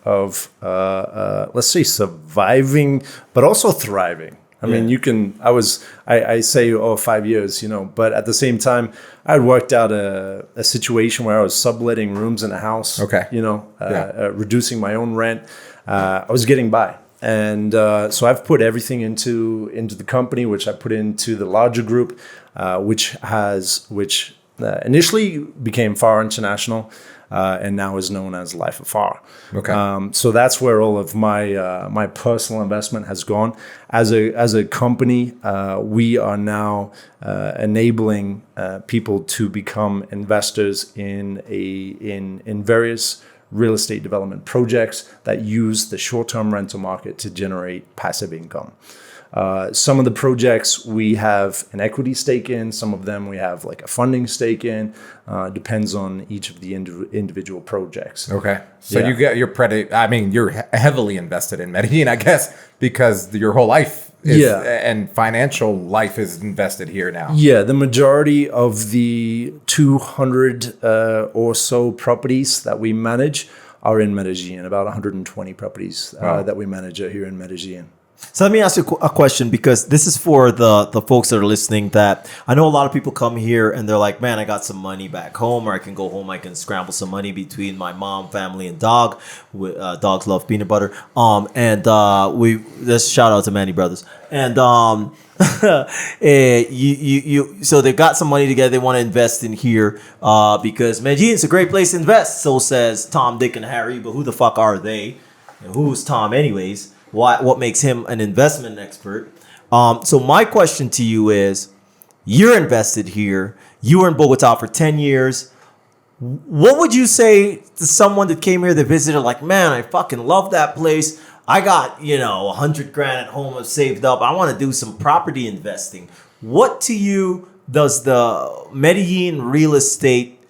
let's say surviving, but also thriving. I mean, I say 5 years, but at the same time, I worked out a situation where I was subletting rooms in a house. Okay. Reducing my own rent. I was getting by. And so I've put everything into the company, which I put into the larger group, which initially became FAR International, and now is known as LifeAfar. Okay. So that's where all of my personal investment has gone. As a company, we are now enabling people to become investors in various real estate development projects that use the short-term rental market to generate passive income. Some of the projects we have an equity stake in, some of them we have like a funding stake in, depends on each of the individual projects. Okay. So you're heavily invested in Medellin, I guess, because your whole life and financial life is invested here now. Yeah, the majority of the 200 or so properties that we manage are in Medellin, about 120 properties that we manage here in Medellin. So let me ask you a question, because this is for the folks that are listening, that I know a lot of people come here and they're like, man, I got some money back home, or I can go home, I can scramble some money between my mom, family, and dog. Dogs love peanut butter. This shout out to Manny Brothers. And so they got some money together, they want to invest in here because Medellin is a great place to invest. So says Tom, Dick, and Harry, but who the fuck are they? And who's Tom anyways? What makes him an investment expert? So my question to you is, you're invested here. You were in Bogotá for 10 years. What would you say to someone that came here that visited, like, man, I fucking love that place. I got, $100 grand at home I've saved up. I want to do some property investing. What to you does the Medellin real estate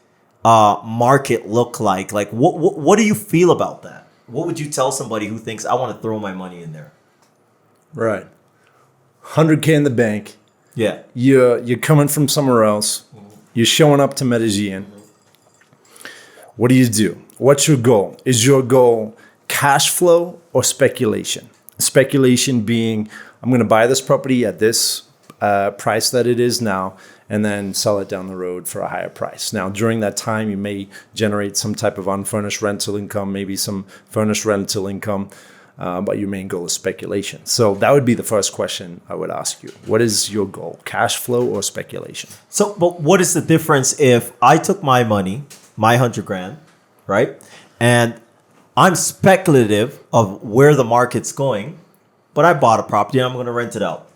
market look like? Like, what do you feel about that? What would you tell somebody who thinks, I want to throw my money in there? Right. 100K in the bank. Yeah. You're coming from somewhere else. You're showing up to Medellin. What do? What's your goal? Is your goal cash flow or speculation? Speculation being, I'm going to buy this property at this price that it is now, and then sell it down the road for a higher price. Now, during that time, you may generate some type of unfurnished rental income, maybe some furnished rental income, but your main goal is speculation. So that would be the first question I would ask you. What is your goal, cash flow or speculation? So, but what is the difference if I took my money, my 100 grand, right? And I'm speculative of where the market's going, but I bought a property and I'm going to rent it out.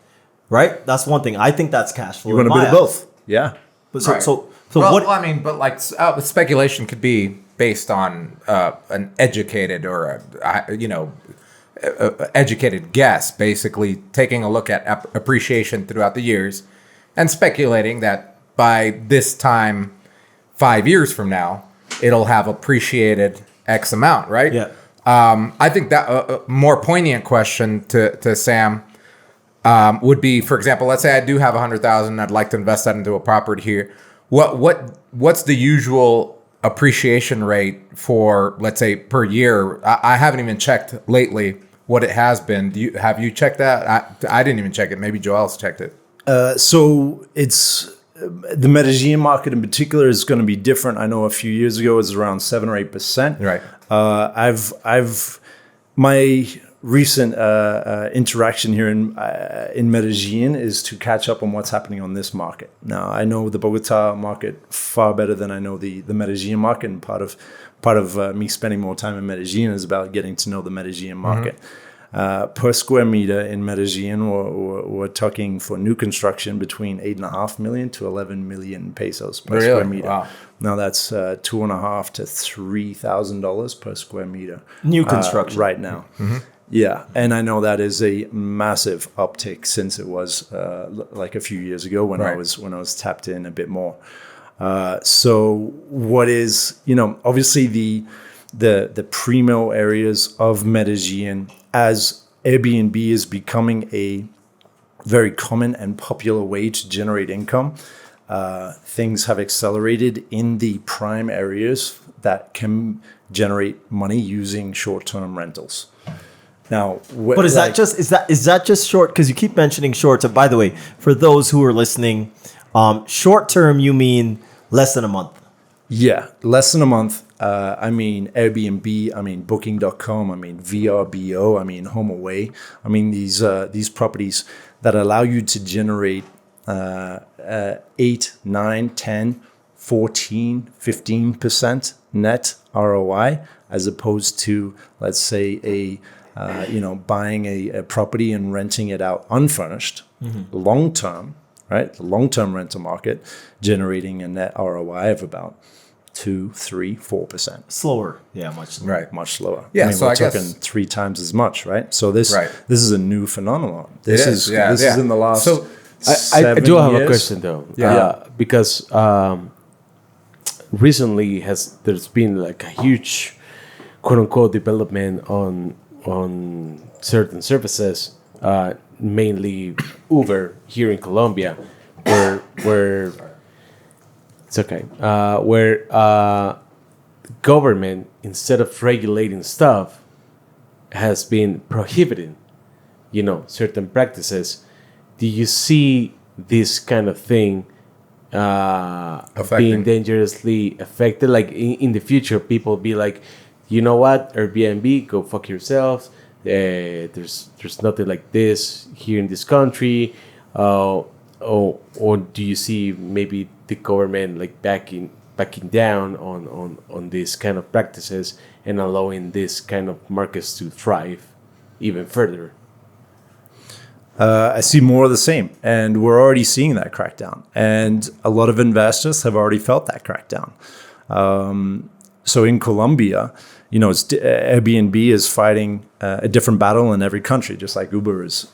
Right? That's one thing. I think that's cash flow. You want a bit of both. Yeah. But Right. Speculation could be based on an educated or educated guess, basically taking a look at appreciation throughout the years and speculating that by this time, 5 years from now, it'll have appreciated X amount, right? Yeah. I think that a more poignant question to Sam would be, for example, let's say I do have 100,000. I'd like to invest that into a property here. What's the usual appreciation rate for, let's say, per year? I haven't even checked lately what it has been. Have you checked that? I didn't even check it. Maybe Joel's checked it. So it's the Medellin market in particular is going to be different. I know a few years ago it was around 7 or 8%. Right. My recent interaction here in Medellin is to catch up on what's happening on this market. Now, I know the Bogotá market far better than I know the Medellin market, and part of me spending more time in Medellin is about getting to know the Medellin market. Per square meter in Medellin, we're talking for new construction between 8.5 million to 11 million pesos per square meter. Wow. Now that's $2,500 to $3,000 per square meter. New construction right now. Yeah, and I know that is a massive uptick since it was like a few years ago when I was tapped in a bit more. So what is, obviously the primo areas of Medellin, as Airbnb is becoming a very common and popular way to generate income, things have accelerated in the prime areas that can generate money using short-term rentals. Now, but is that just short? Because you keep mentioning short. So, by the way, for those who are listening, short term you mean less than a month? Yeah, less than a month. I mean Airbnb. I mean Booking.com. I mean VRBO. I mean HomeAway. I mean these properties that allow you to generate 8, 9, 10, 14, 15% net ROI, as opposed to, let's say, buying a property and renting it out unfurnished, long term, right? The long term rental market generating a net ROI of about 2, 3, 4%. Slower, yeah, much slower. Much slower. Yeah, we're talking 3 times as much, right? So this is a new phenomenon. This is in the last. So I do have a question though. Because recently there's been like a huge quote unquote development on certain services, mainly Uber here in Colombia, where it's okay, where government, instead of regulating stuff, has been prohibiting, certain practices. Do you see this kind of thing being dangerously affected? Like in the future, people be like, you know what, Airbnb, go fuck yourselves. There's nothing like this here in this country. Or do you see maybe the government like backing down on these kind of practices and allowing this kind of markets to thrive even further? I see more of the same, and we're already seeing that crackdown, and a lot of investors have already felt that crackdown. So in Colombia, Airbnb is fighting a different battle in every country, just like Uber is.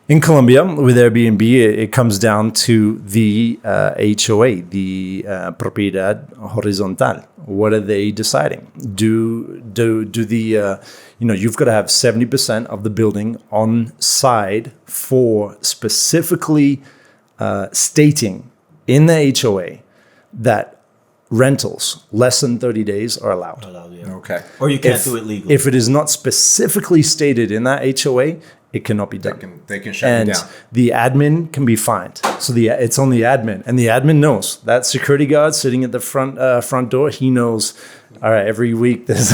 In Colombia, with Airbnb, it comes down to the HOA, the Propiedad Horizontal. What are they deciding? Do the you've got to have 70% of the building on side for specifically stating in the HOA that rentals less than 30 days are allowed. Okay. Or you can't do it legally. If it is not specifically stated in that HOA, it cannot be done. They can shut you down. And the admin can be fined. So it's on the admin. And the admin knows. That security guard sitting at the front door, he knows, all right, every week there's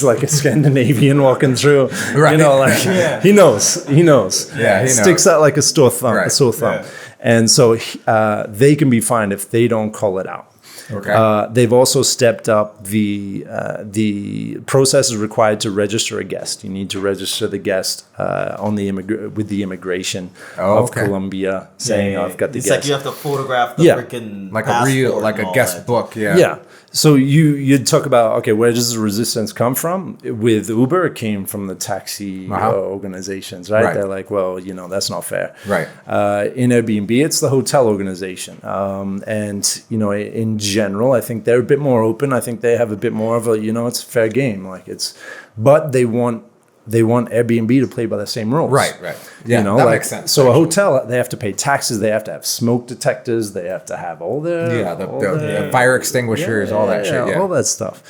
like a Scandinavian walking through. Right. He knows. Yeah, he knows. Sticks out like a sore thumb. Yeah. And so they can be fined if they don't call it out. Okay. They've also stepped up the process is required to register a guest. You need to register the guest with the immigration of Colombia, saying I've got the guest. It's like you have to photograph the freaking like a real guest book. Yeah. So you talk about, okay, where does the resistance come from? With Uber, it came from the taxi organizations, right? They're like, well, that's not fair. Right. In Airbnb, it's the hotel organization. And, in general, I think they're a bit more open. I think they have a bit more of a, it's a fair game. But they want Airbnb to play by the same rules. Right. Yeah, that makes sense. So a hotel, they have to pay taxes. They have to have smoke detectors. They have to have all the fire extinguishers, all that shit. Yeah, all that stuff.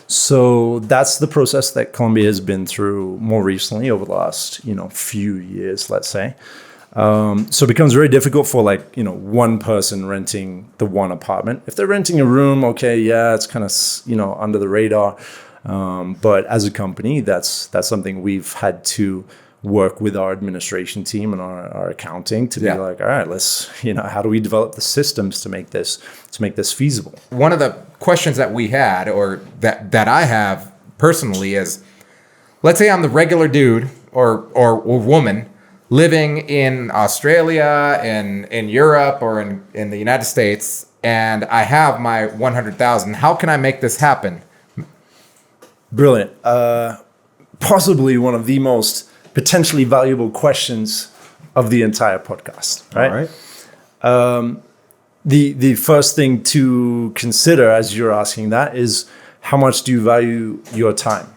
So that's the process that Colombia has been through more recently over the last few years, let's say. So it becomes very difficult for one person renting the one apartment. If they're renting a room, it's kind of under the radar. But as a company, that's something we've had to work with our administration team and our accounting to be like, all right, let's, how do we develop the systems to make this feasible? One of the questions that we had, or that I have personally, is let's say I'm the regular dude or woman living in Australia, in Europe, or in the United States, and I have my 100,000. How can I make this happen? Brilliant. Possibly one of the most potentially valuable questions of the entire podcast, right? All right. The first thing to consider as you're asking that is how much do you value your time,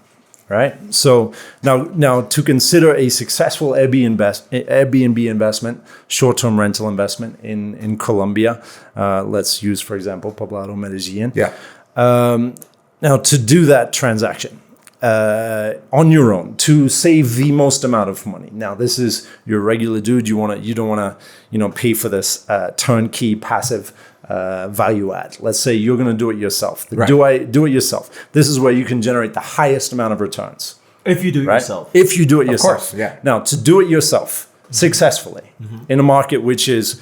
right? So now to consider a successful Airbnb investment, short-term rental investment in Colombia, let's use, for example, Poblado, Medellin. Yeah. Now to do that transaction on your own to save the most amount of money. Now this is your regular dude. You don't want to pay for this turnkey passive value add. Let's say you're going to do it yourself. Right. Do it yourself. This is where you can generate the highest amount of returns. If you do it Right? yourself. If you do it yourself. Of course, yeah. Now, to do it yourself successfully in a market which is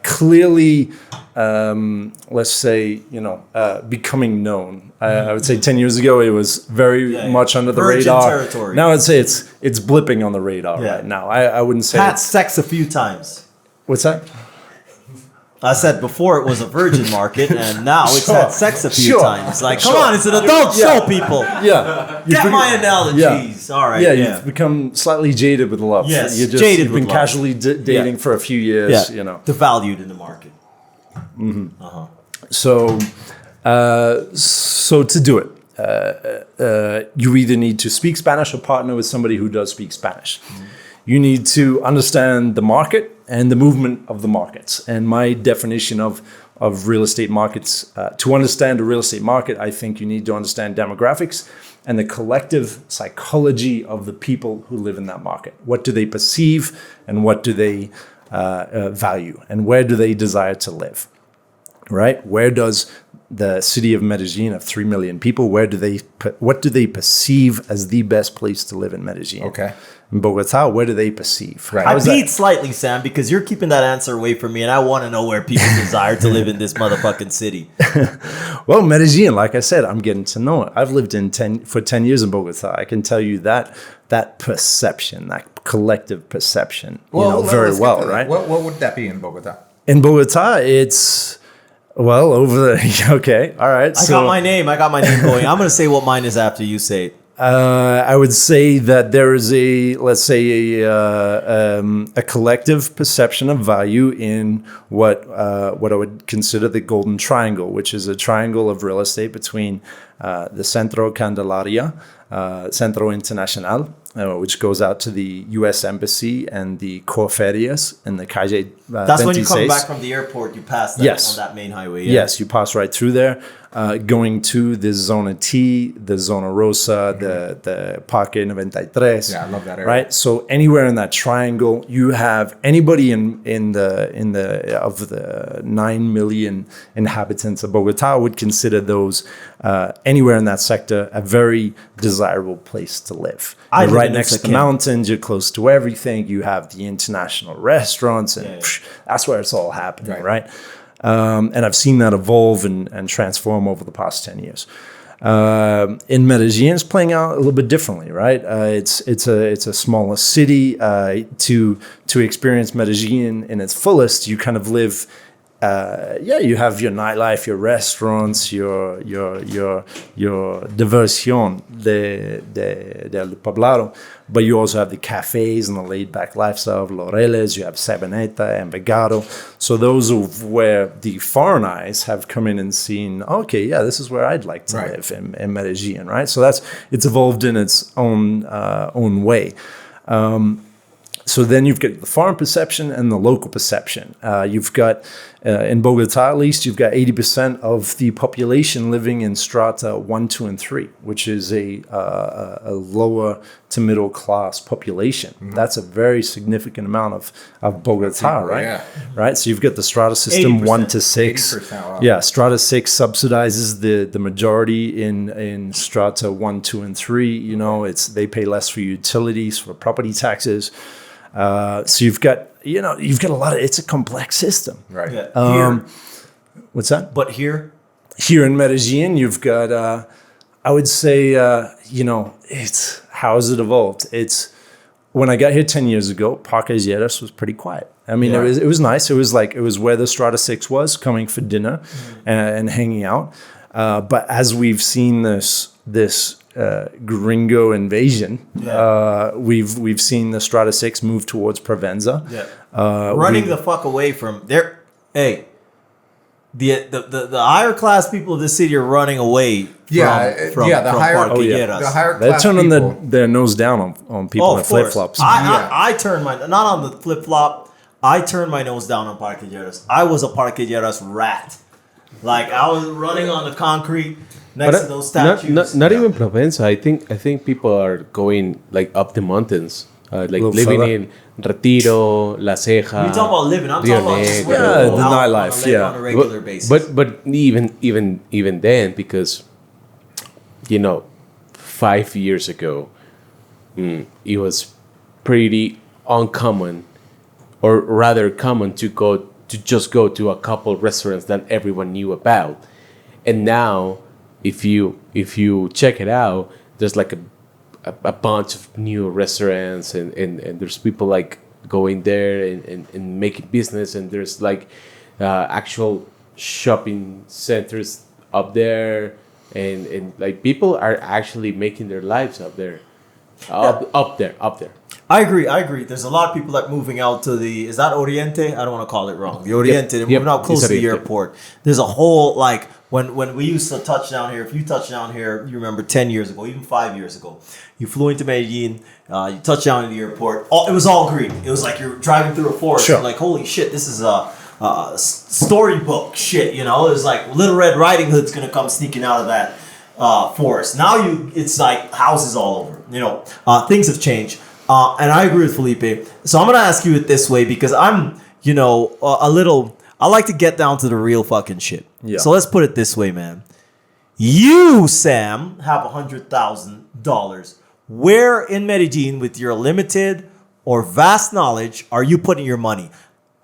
clearly, let's say, becoming known. I would say 10 years ago, it was very much under the Virgin radar. territory. Now I'd say it's blipping on the radar Yeah. right now. I wouldn't say Had it's... sex a few times. What's that? I said before it was a virgin market, and now it's Sure. had sex a few Sure. times. Like, come Sure. on, it's an adult Yeah. show, people. Yeah. Get my analogies. All right. Yeah, you've become slightly jaded with love. Yes, You've jaded been with love. casually dating for a few years, Devalued in the market. So to do it, you either need to speak Spanish or partner with somebody who does speak Spanish. You need to understand the market and the movement of the markets. And my definition of real estate markets, to understand a real estate market, I think you need to understand demographics and the collective psychology of the people who live in that market. What do they perceive and what do they value? And where do they desire to live? Right? Where does the city of Medellin of 3 million people, what do they perceive as the best place to live in Medellin? Okay. In Bogotá, where do they perceive? Right. I beat slightly, Sam, because you're keeping that answer away from me, and I want to know where people desire to live in this motherfucking city. Well, Medellin, like I said, I'm getting to know it. I've lived for 10 years in Bogotá. I can tell you that perception, that collective perception, very let's well, get to that. right? What would that be in Bogotá? In Bogotá, it's, well, over the, okay, all right. I got my name going. I'm going to say what mine is after you say it. I would say that there is let's say a collective perception of value in what I would consider the Golden Triangle, which is a triangle of real estate between the Centro Candelaria, Centro Internacional, which goes out to the U.S. Embassy, and the Corferias in the Calle 26. That's when you come back from the airport, you pass that on that main highway. Yeah. Yes, you pass right through there, going to the Zona T, the Zona Rosa, the Parque 93. Yeah, I love that area. Right, so anywhere in that triangle, you have anybody in the of the 9 million inhabitants of Bogotá would consider those anywhere in that sector a very desirable place to live. You're right next to the mountains. You're close to everything. You have the international restaurants, and that's where it's all happening, right? And I've seen that evolve and transform over the past 10 years. In Medellin, it's playing out a little bit differently, right? It's a smaller city. To experience Medellin in its fullest, you kind of live. You have your nightlife, your restaurants, your diversión del poblado, but you also have the cafes and the laid-back lifestyle of Laureles. You have Sabaneta, Envigado. So those are where the foreign eyes have come in and seen, okay, yeah, this is where I'd like to live in Medellin, right? So it's evolved in its own way. So then you've got the foreign perception and the local perception. You've got, in Bogotá at least, you've got 80% of the population living in strata 1, 2, and 3, which is a lower to middle class population. Mm-hmm. That's a very significant amount of Bogotá, people, right? Yeah. Right. So you've got the strata system 1 to 6. Wow. Yeah, strata 6 subsidizes the majority in strata 1, 2, and 3. They pay less for utilities, for property taxes. So you've got a lot of, it's a complex system. Right. Yeah. What's that? But here in Medellin, you've got, I would say, it's how has it evolved? It's when I got here 10 years ago, Parquilleras was pretty quiet. I mean, it was nice. It was where the Strata 6 was, coming for dinner and hanging out. But as we've seen this gringo invasion, we've seen the Strata 6 move towards Provenza. Running the fuck away from there. Hey, the higher class people of this city are running away. The higher class. They're turning their nose down on people in flip flops. I turned my not on the flip flop. I turned my nose down on Parquilleras. I was a Parquilleras rat. Like I was running on the concrete next to those statues. Not even Provenza. I think people are going like up the mountains, like living in Retiro, La Ceja. You talking about living? I'm talking about just the nightlife. On a regular basis. But even then, because 5 years ago, it was pretty uncommon, or rather common, to just go to a couple restaurants that everyone knew about. And now, if you check it out, there's like a bunch of new restaurants, and there's people like going there and making business, and there's like actual shopping centers up there, and like people are actually making their lives up there. Up there. I agree. There's a lot of people that are moving out to is that Oriente? I don't want to call it wrong. The Oriente, they're moving out close to the airport. There's a whole, like, when we used to touch down here, if you touch down here, you remember 10 years ago, even 5 years ago, you flew into Medellin, you touched down at the airport, it was all green. It was like you're driving through a forest. Sure. You're like, holy shit, this is a storybook shit, It was like Little Red Riding Hood's going to come sneaking out of that forest. Now it's like houses all over. Things have changed. And I agree with Felipe. So I'm going to ask you it this way because I'm, I like to get down to the real fucking shit. Yeah. So let's put it this way, man. You, Sam, have $100,000. Where in Medellin, with your limited or vast knowledge, are you putting your money?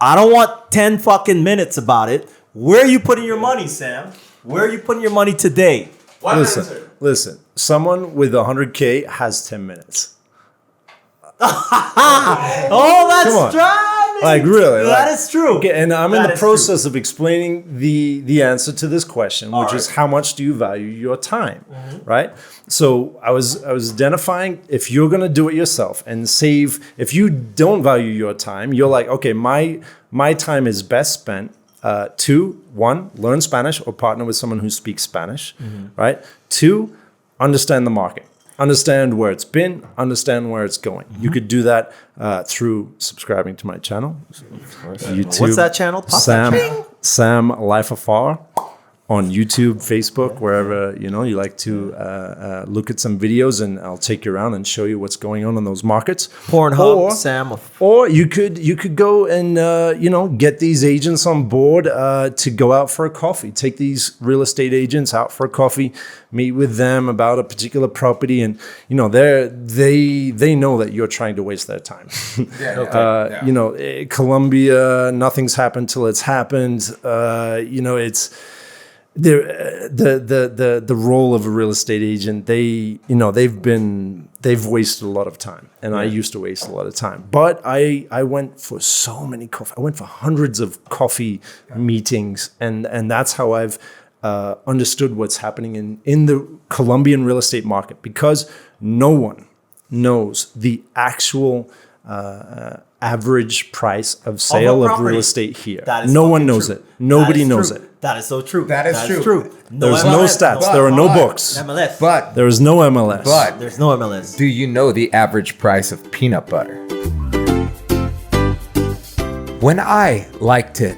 I don't want 10 fucking minutes about it. Where are you putting your money, Sam? Where are you putting your money today? Listen. Someone with 100K has 10 minutes. Oh, that's right. Like really, that is true. Okay, and I'm in the process of explaining the answer to this question, which is how much do you value your time, right? So I was identifying if you're gonna do it yourself and save. If you don't value your time, you're like, okay, my time is best spent. 2, 1, learn Spanish or partner with someone who speaks Spanish, right? 2, understand the market. Understand where it's been, understand where it's going. You could do that through subscribing to my channel. YouTube. What's that channel? Sam LifeAfar on YouTube, Facebook, wherever you like to look at some videos, and I'll take you around and show you what's going on in those markets. Pornhub, Sam. Or you could go and get these agents on board to go out for a coffee. Take these real estate agents out for a coffee, meet with them about a particular property, and they know that you're trying to waste their time. Colombia, nothing's happened till it's happened. It's the role of a real estate agent. They've wasted a lot of time, and I used to waste a lot of time. But I went for so many coffee. I went for hundreds of coffee meetings, and that's how I've understood what's happening in the Colombian real estate market, because no one knows the actual average price of sale of real estate here. No one knows it. Nobody knows it. That is so true. That is true. There's no stats. There are no books. MLS. But there is no MLS. But there's no MLS. Do you know the average price of peanut butter? When I like to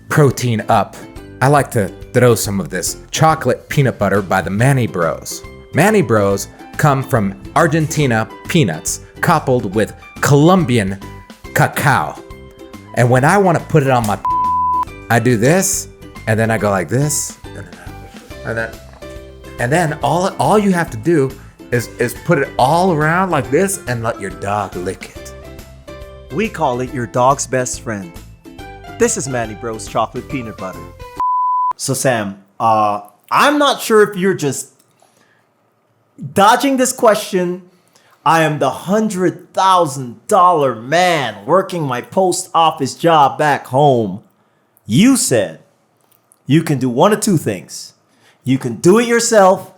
protein up, I like to throw some of this chocolate peanut butter by the Manny Bros. Manny Bros come from Argentina peanuts coupled with Colombian cacao. And when I want to put it on my I do this, and then I go like this, and then all you have to do is put it all around like this and let your dog lick it. We call it your dog's best friend. This is Manny Bros chocolate peanut butter. So Sam, I'm not sure if you're just dodging this question. I am the $100,000 man working my post office job back home. You said you can do one of two things. You can do it yourself,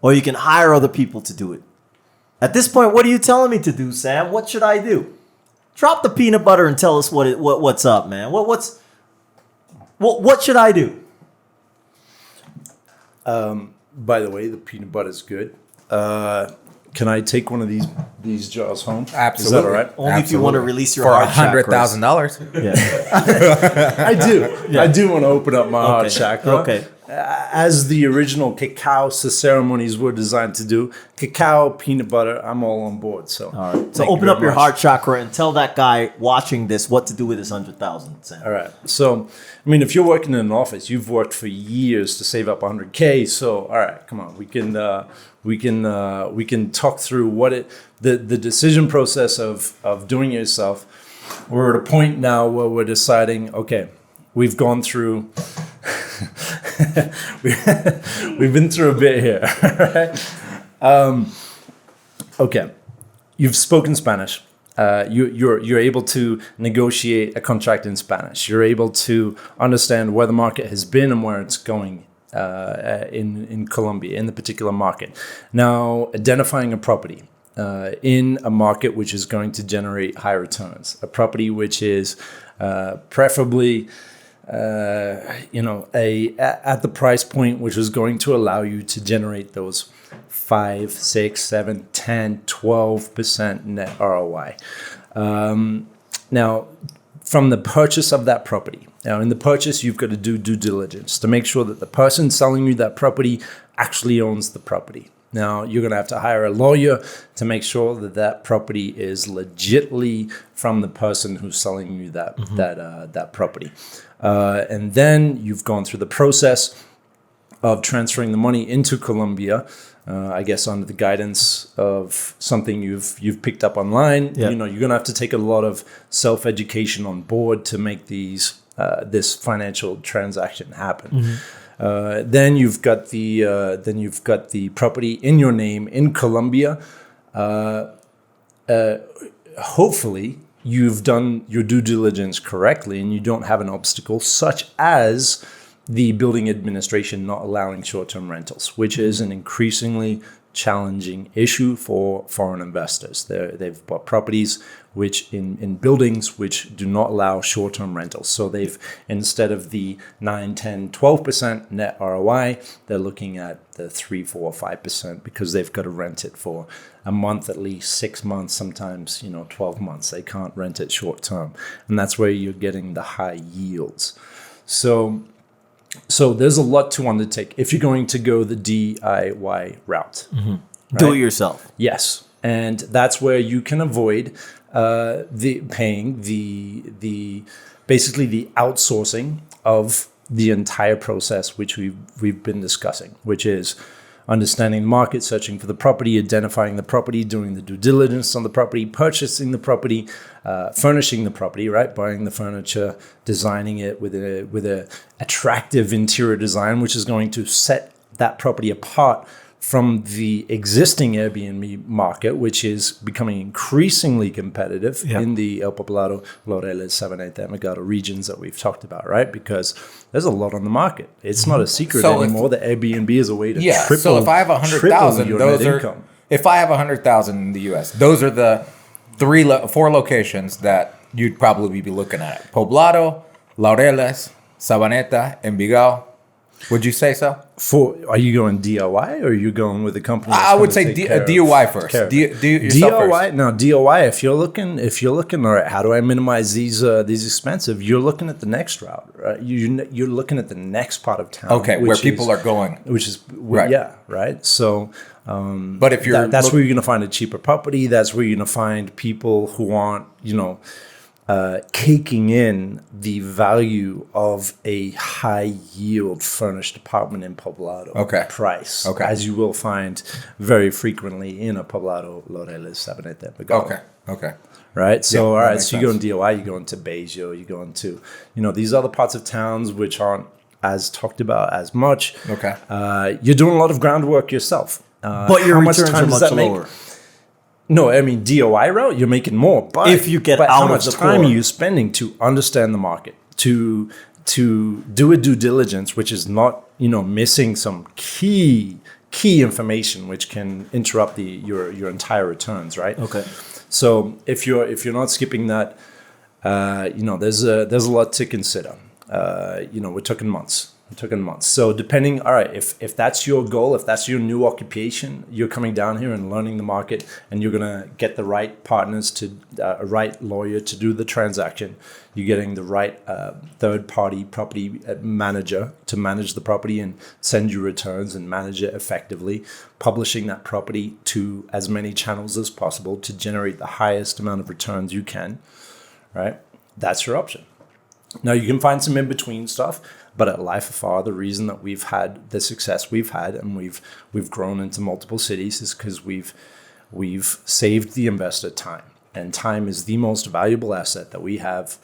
or you can hire other people to do it. At this point, what are you telling me to do, Sam? What should I do? Drop the peanut butter and tell us what's up, man. What should I do? By the way, the peanut butter is good. Can I take one of these jars home? Absolutely. Is that all right? Only if you want to release your for heart chakras. $100,000. Yeah. I do. Yeah. I do want to open up my heart chakra. Okay. As the original cacao ceremonies were designed to do, cacao, peanut butter, I'm all on board. So, All right. So open up your heart chakra and tell that guy watching this what to do with his 100,000, Sam. All right. So, I mean, if you're working in an office, you've worked for years to save up 100K. So, all right, come on, we can talk through the decision process of doing it yourself. We're at a point now where we're deciding, okay, we've gone through. We've been through a bit here, right? Okay, you've spoken Spanish. You're able to negotiate a contract in Spanish. You're able to understand where the market has been and where it's going in Colombia, in the particular market. Now, identifying a property in a market which is going to generate high returns, a property which is preferably at the price point which is going to allow you to generate those 5, 6, 7, 10, 12% net ROI. Now, from the purchase of that property. Now, in the purchase, you've got to do due diligence to make sure that the person selling you that property actually owns the property. Now, you're going to have to hire a lawyer to make sure that that property is legitimately from the person who's selling you that property. And then you've gone through the process of transferring the money into Colombia, I guess under the guidance of something you've picked up online. Yeah. You're going to have to take a lot of self-education on board to make this financial transaction happen. Then you've got the property in your name in Colombia. Hopefully, you've done your due diligence correctly, and you don't have an obstacle such as the building administration not allowing short-term rentals, which is an increasingly challenging issue for foreign investors. They've bought properties which in buildings which do not allow short-term rentals. So they've, instead of the 9, 10, 12% net ROI, they're looking at the 3, 4, 5% because they've got to rent it for a month, at least 6 months, sometimes 12 months. They can't rent it short-term. And that's where you're getting the high yields. So there's a lot to undertake if you're going to go the DIY route. Mm-hmm. Right? Do it yourself. Yes. And that's where you can avoid paying basically the outsourcing of the entire process, which we've been discussing, which is understanding the market, searching for the property, identifying the property, doing the due diligence on the property, purchasing the property, furnishing the property, right? Buying the furniture, designing it with a attractive interior design, which is going to set that property apart from the existing Airbnb market, which is becoming increasingly competitive in the El Poblado, Laureles, Sabaneta, Envigado regions that we've talked about, right? Because there's a lot on the market. It's not a secret anymore that Airbnb is a way to triple. So if I have 100,000, those are income. If I have 100,000 in the U.S., those are the 4 locations that you'd probably be looking at: Poblado, Laureles, Sabaneta, Envigado. Would you say so? Are you going DIY or are you going with a company? I would say DIY first. DIY. No, DIY. If you're looking, all right, how do I minimize these expenses? You're looking at the next route, right? You're looking at the next part of town. Okay, where people are going. Which is right. Yeah, right. So, but if you're that's where you're going to find a cheaper property. That's where you're going to find people who aren't, caking in the value of a high yield furnished apartment in Poblado price, as you will find very frequently in a Poblado, Laureles, Sabaneta, Envigado. Okay. Right. So, all right. So you go in DIY, you go into Bajo, you go into, these other parts of towns which aren't as talked about as much. Okay. You're doing a lot of groundwork yourself. But your returns are much lower. No, I mean DOI route, you're making more. But if you get but out how of much the time core. are you spending to understand the market, to do a due diligence, which is not missing some key information which can interrupt your entire returns, right? Okay. So if you're not skipping that, there's a lot to consider. We're talking months. So depending, all right, if that's your goal, if that's your new occupation, you're coming down here and learning the market, and you're gonna get the right partners to a right lawyer to do the transaction. You're getting the right third-party property manager to manage the property and send you returns and manage it effectively, publishing that property to as many channels as possible to generate the highest amount of returns you can, right? That's your option. Now, you can find some in-between stuff, but at LifeAfar, the reason that we've had the success we've had and we've grown into multiple cities is because we've saved the investor time. And time is the most valuable asset that we have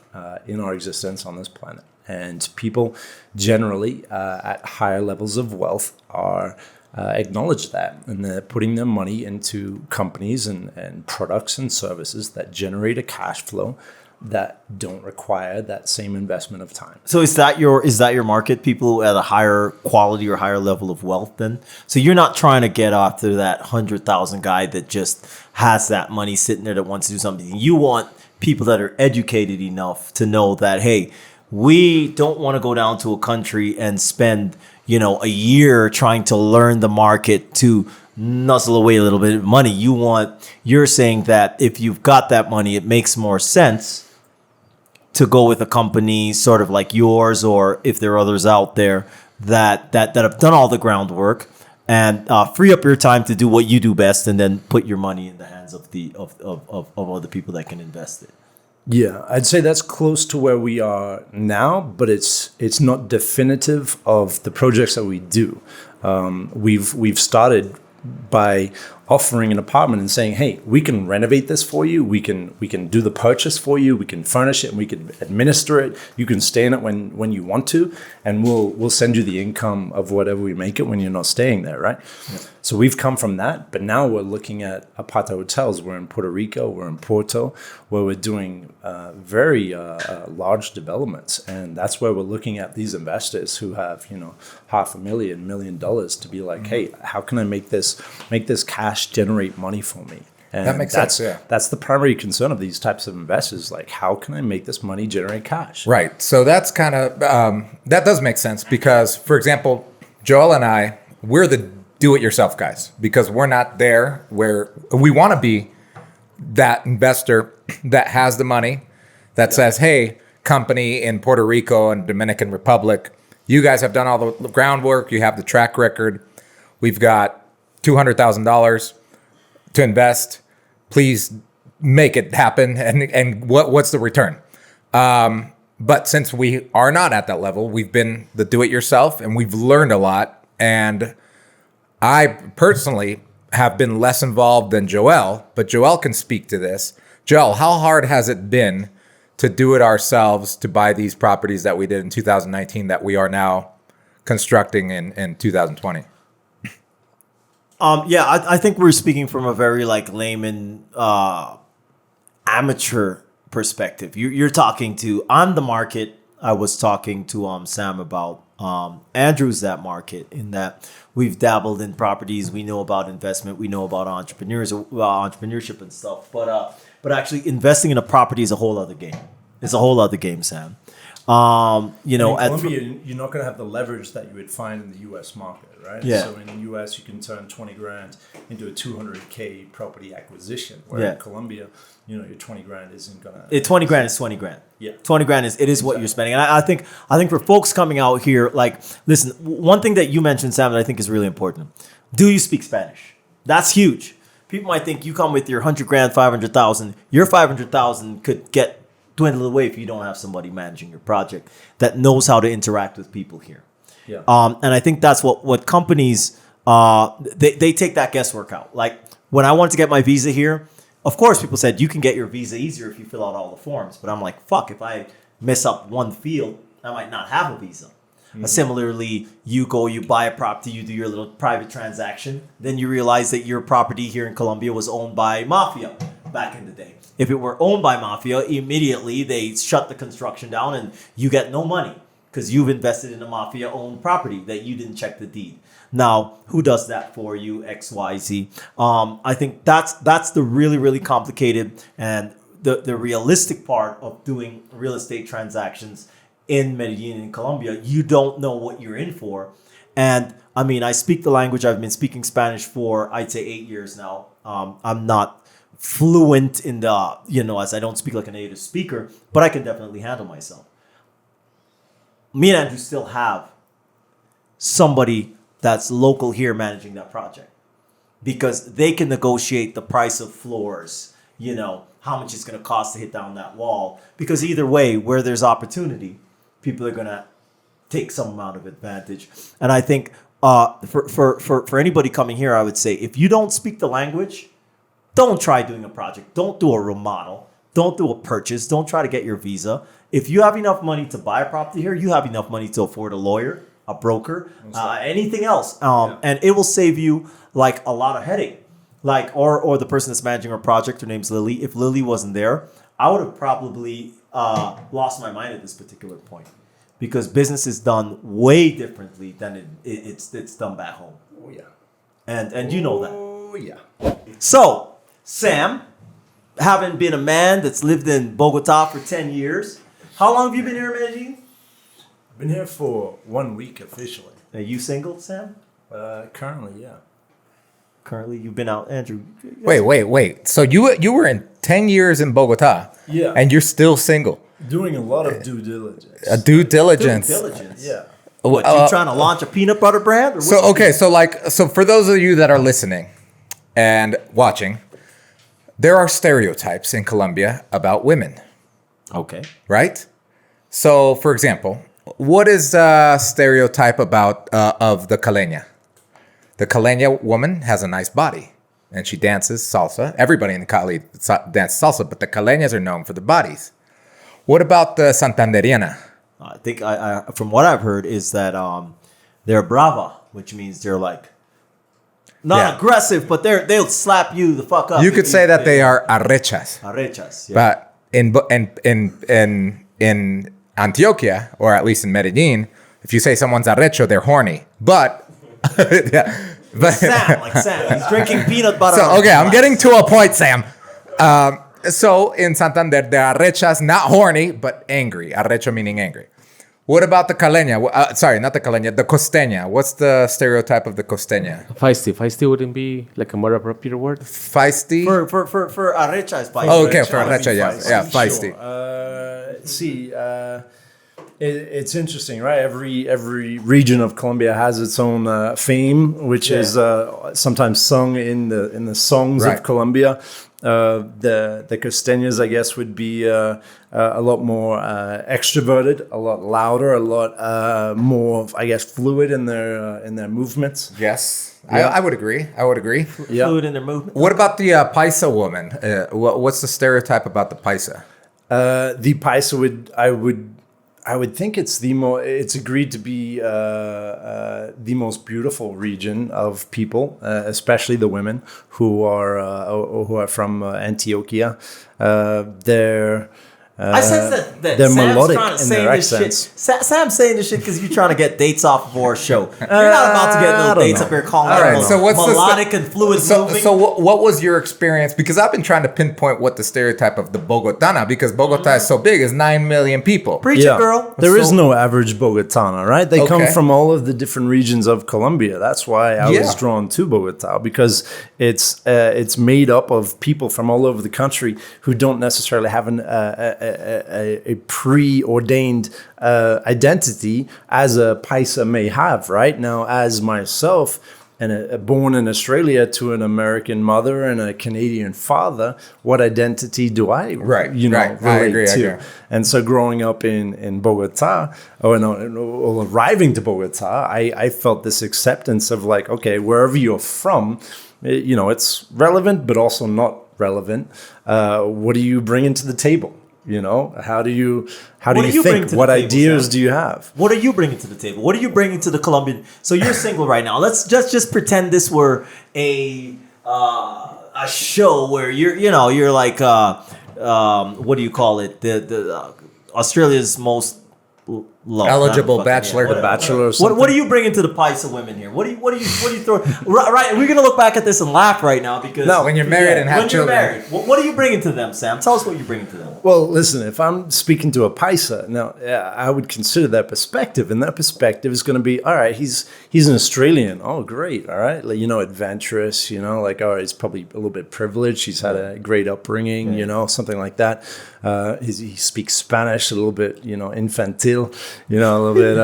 in our existence on this planet. And people generally at higher levels of wealth are acknowledge that, and they're putting their money into companies and products and services that generate a cash flow that don't require that same investment of time. So is that your market? People at a higher quality or higher level of wealth then? So you're not trying to get after that 100,000 guy that just has that money sitting there that wants to do something. You want people that are educated enough to know that, hey, we don't want to go down to a country and spend, a year trying to learn the market to nuzzle away a little bit of money. You're saying that if you've got that money, it makes more sense to go with a company sort of like yours, or if there are others out there that have done all the groundwork and free up your time to do what you do best, and then put your money in the hands of other people that can invest it. Yeah, I'd say that's close to where we are now, but it's not definitive of the projects that we do. We've started by offering an apartment and saying, hey, we can renovate this for you. We can do the purchase for you. We can furnish it and we can administer it. You can stay in it when you want to, and we'll send you the income of whatever we make it when you're not staying there, right? Yeah. So we've come from that, but now we're looking at aparta hotels. We're in Puerto Rico, we're in Porto, where we're doing very large developments, and that's where we're looking at these investors who have $500,000, $1 million to be like, hey, how can I make this cash generate money for me? And that makes sense. Yeah, that's the primary concern of these types of investors. Like, how can I make this money generate cash? Right. So that's kind of that does make sense because, for example, Joel and I, we're the do-it-yourself guys because we're not there where we want to be. That investor that has the money that says, hey, company in Puerto Rico and Dominican Republic, you guys have done all the groundwork. You have the track record. We've got $200,000 to invest. Please make it happen. And what's the return? But since we are not at that level, we've been the do-it-yourself and we've learned a lot. And I personally have been less involved than Joel, but Joel can speak to this. Joel, how hard has it been to do it ourselves, to buy these properties that we did in 2019 that we are now constructing in 2020? I think we're speaking from a very layman, amateur perspective. You're talking to on the market. I was talking to Sam about Andrew's that market, in that we've dabbled in properties. We know about investment. We know about entrepreneurship and stuff. But actually investing in a property is a whole other game. It's a whole other game, Sam. In Colombia, you're not going to have the leverage that you would find in the U.S. market, right? Yeah. So in the U.S., you can turn 20 grand into a 200K property acquisition. Where in Colombia, your 20 grand isn't going to. 20 grand is 20 grand. Yeah. 20 grand is exactly what you're spending. And I think for folks coming out here, listen, one thing that you mentioned, Sam, that I think is really important. Do you speak Spanish? That's huge. People might think you come with your 100 grand, 500,000. Your 500,000 could get dwindle away if you don't have somebody managing your project that knows how to interact with people here. Yeah. And I think that's what companies, they take that guesswork out. Like when I wanted to get my visa here, of course people said you can get your visa easier if you fill out all the forms. But I'm like, fuck, if I mess up one field, I might not have a visa. Similarly, you buy a property, you do your little private transaction, then you realize that your property here in Colombia was owned by mafia back in the day. If it were owned by mafia, immediately they shut the construction down and you get no money because you've invested in a mafia-owned property that you didn't check the deed. Now, who does that for you? X, Y, Z. I think that's the really, really complicated and the realistic part of doing real estate transactions in Medellin in Colombia. You don't know what you're in for. And I mean, I speak the language. I've been speaking Spanish for, I'd say, 8 years now. I'm not fluent in the, as I don't speak like a native speaker, but I can definitely handle myself. Me and Andrew still have somebody that's local here managing that project because they can negotiate the price of floors, how much it's going to cost to hit down that wall. Because either way, where there's opportunity, people are going to take some amount of advantage. And I think for anybody coming here, I would say, if you don't speak the language, don't try doing a project. Don't do a remodel. Don't do a purchase. Don't try to get your visa. If you have enough money to buy a property here, you have enough money to afford a lawyer, a broker, anything else. And it will save you like a lot of headache. Or the person that's managing our project, her name's Lily. If Lily wasn't there, I would have probably lost my mind at this particular point because business is done way differently than it's done back home. Oh, yeah. And you know that. Oh, yeah. So, Sam, having been a man that's lived in Bogotá for 10 years, how long have you been here in Medellin? I've been here for 1 week officially. Are you single, Sam? Currently, yeah. Currently, you've been out, Andrew. Wait. So you were in 10 years in Bogotá. Yeah. And you're still single. Doing a lot of due diligence. Due diligence. Due diligence. Yeah. What, you trying to launch a peanut butter brand? Or So for those of you that are listening and watching, there are stereotypes in Colombia about women. Okay. Right? So, for example, what is a stereotype about of the caleña? The caleña woman has a nice body, and she dances salsa. Everybody in the Cali dances salsa, but the caleñas are known for the bodies. What about the Santanderiana? I think I from what I've heard is that they're brava, which means they're like not aggressive, but they'll slap you the fuck up. You could say that they are arrechas. Arrechas, yeah. But in Antioquia, or at least in Medellin, if you say someone's arrecho, they're horny. But Sam, he's drinking peanut butter. So okay, I'm getting to a point, Sam. So in Santander, they're arrechas, not horny, but angry. Arrecho meaning angry. What about the caleña? Sorry, not the caleña, the costeña. What's the stereotype of the costeña? Feisty wouldn't be like a more appropriate word. Feisty? For arrecha is feisty. Oh, okay, for arrecha, yeah, feisty. Sure. It's interesting, right? Every region of Colombia has its own fame, which is sometimes sung in the songs of Colombia. The costeñas, I guess, would be a lot more extroverted, a lot louder, a lot more, I guess, fluid in their movements. Yes, Yeah. I would agree. Yeah. Fluid in their movement. What about the paisa woman? What's the stereotype about the paisa? The paisa I would think it's agreed to be the most beautiful region of people, especially the women who are from Antioquia. I sense that they're Sam's melodic trying to in say their this accents. shit. Sam's saying this shit because you're trying to get dates off of our show. You're not about to get no dates up here calling right, so what's melodic and fluid moving. So what was your experience? Because I've been trying to pinpoint what the stereotype of the Bogotana, because Bogotá is so big, is 9 million people. Preach it, girl. There is no average Bogotana, right? They come from all of the different regions of Colombia. That's why I was drawn to Bogotá, because it's made up of people from all over the country who don't necessarily have a preordained identity as a Paisa may have, right? Now, as myself, and born in Australia to an American mother and a Canadian father, what identity do I, relate to? And so growing up in Bogotá, or arriving to Bogotá, I felt this acceptance of like, okay, wherever you're from, it's relevant, but also not relevant. What do you bring into the table? You know, how do you What do you bring think? to the What table, ideas Sam? do you have? What are you bringing to the table? What are you bringing to the Colombian? So you're single right now. Let's just pretend this were a show where you're like what do you call it? The Australia's most Eligible bachelor to Bachelor or something? What are you bringing to the Paisa women here? What do you throw? Right, we're gonna look back at this and laugh right now because When you're married and have children. When you're married, what are you bringing to them, Sam? Tell us what you're bringing to them. Well, listen, if I'm speaking to a Paisa, now I would consider their perspective, and that perspective is going to be, all right, he's an Australian. Oh, great. All right. Like, adventurous, like, all right, he's probably a little bit privileged. He's had a great upbringing, something like that. He speaks Spanish a little bit, infantile, a little bit,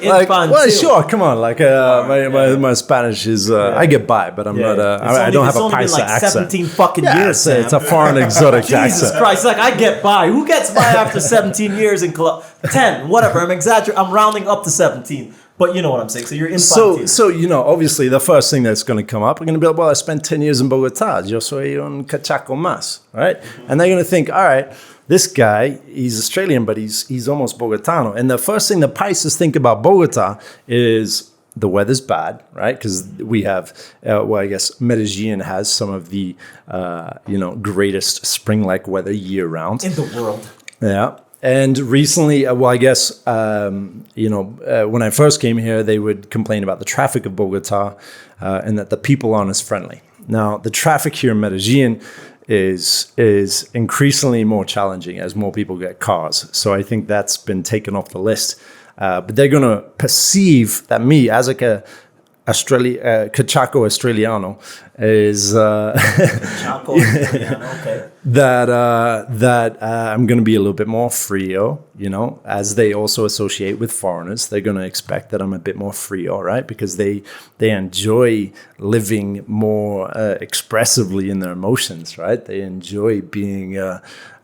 like, well, sure, come on. Like, my Spanish is, I get by, but I'm not, I don't have a Paisa like accent. 17 fucking years, Sam. It's a foreign exotic Jesus accent. Christ, like I get by. Who gets by after 17 years in 10, whatever. I'm exaggerating. I'm rounding up to 17. But you know what I'm saying. So you're infantile. So obviously the first thing that's going to come up, we're going to be like, well, I spent 10 years in Bogotá. Yo soy un cachaco más, right? And they're going to think, all right, this guy, he's Australian, but he's almost Bogotano. And the first thing the Paisas think about Bogotá is the weather's bad, right? Because we have, I guess Medellin has some of the, greatest spring-like weather year-round. In the world. Yeah. And recently, I guess, when I first came here, they would complain about the traffic of Bogotá and that the people aren't as friendly. Now, the traffic here in Medellin is increasingly more challenging as more people get cars. So I think that's been taken off the list. But they're going to perceive that me, as like a Cachaco Australiano, is Chaco, okay. that I'm going to be a little bit more frio, as they also associate with foreigners. They're going to expect that I'm a bit more frio, right? Because they enjoy living more expressively in their emotions, right? They enjoy being,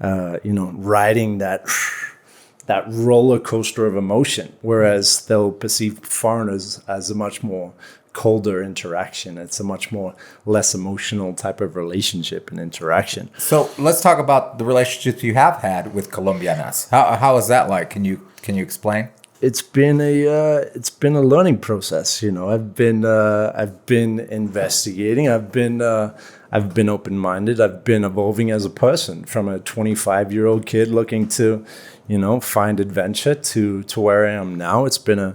riding that roller coaster of emotion, whereas they'll perceive foreigners as a much more colder interaction. It's a much more less emotional type of relationship and interaction. So let's talk about the relationships you have had with Colombianas. How is that like? Can you explain? It's been a learning process. I've been investigating. I've been open-minded. I've been evolving as a person from a 25-year-old kid looking to, find adventure to where I am now. It's been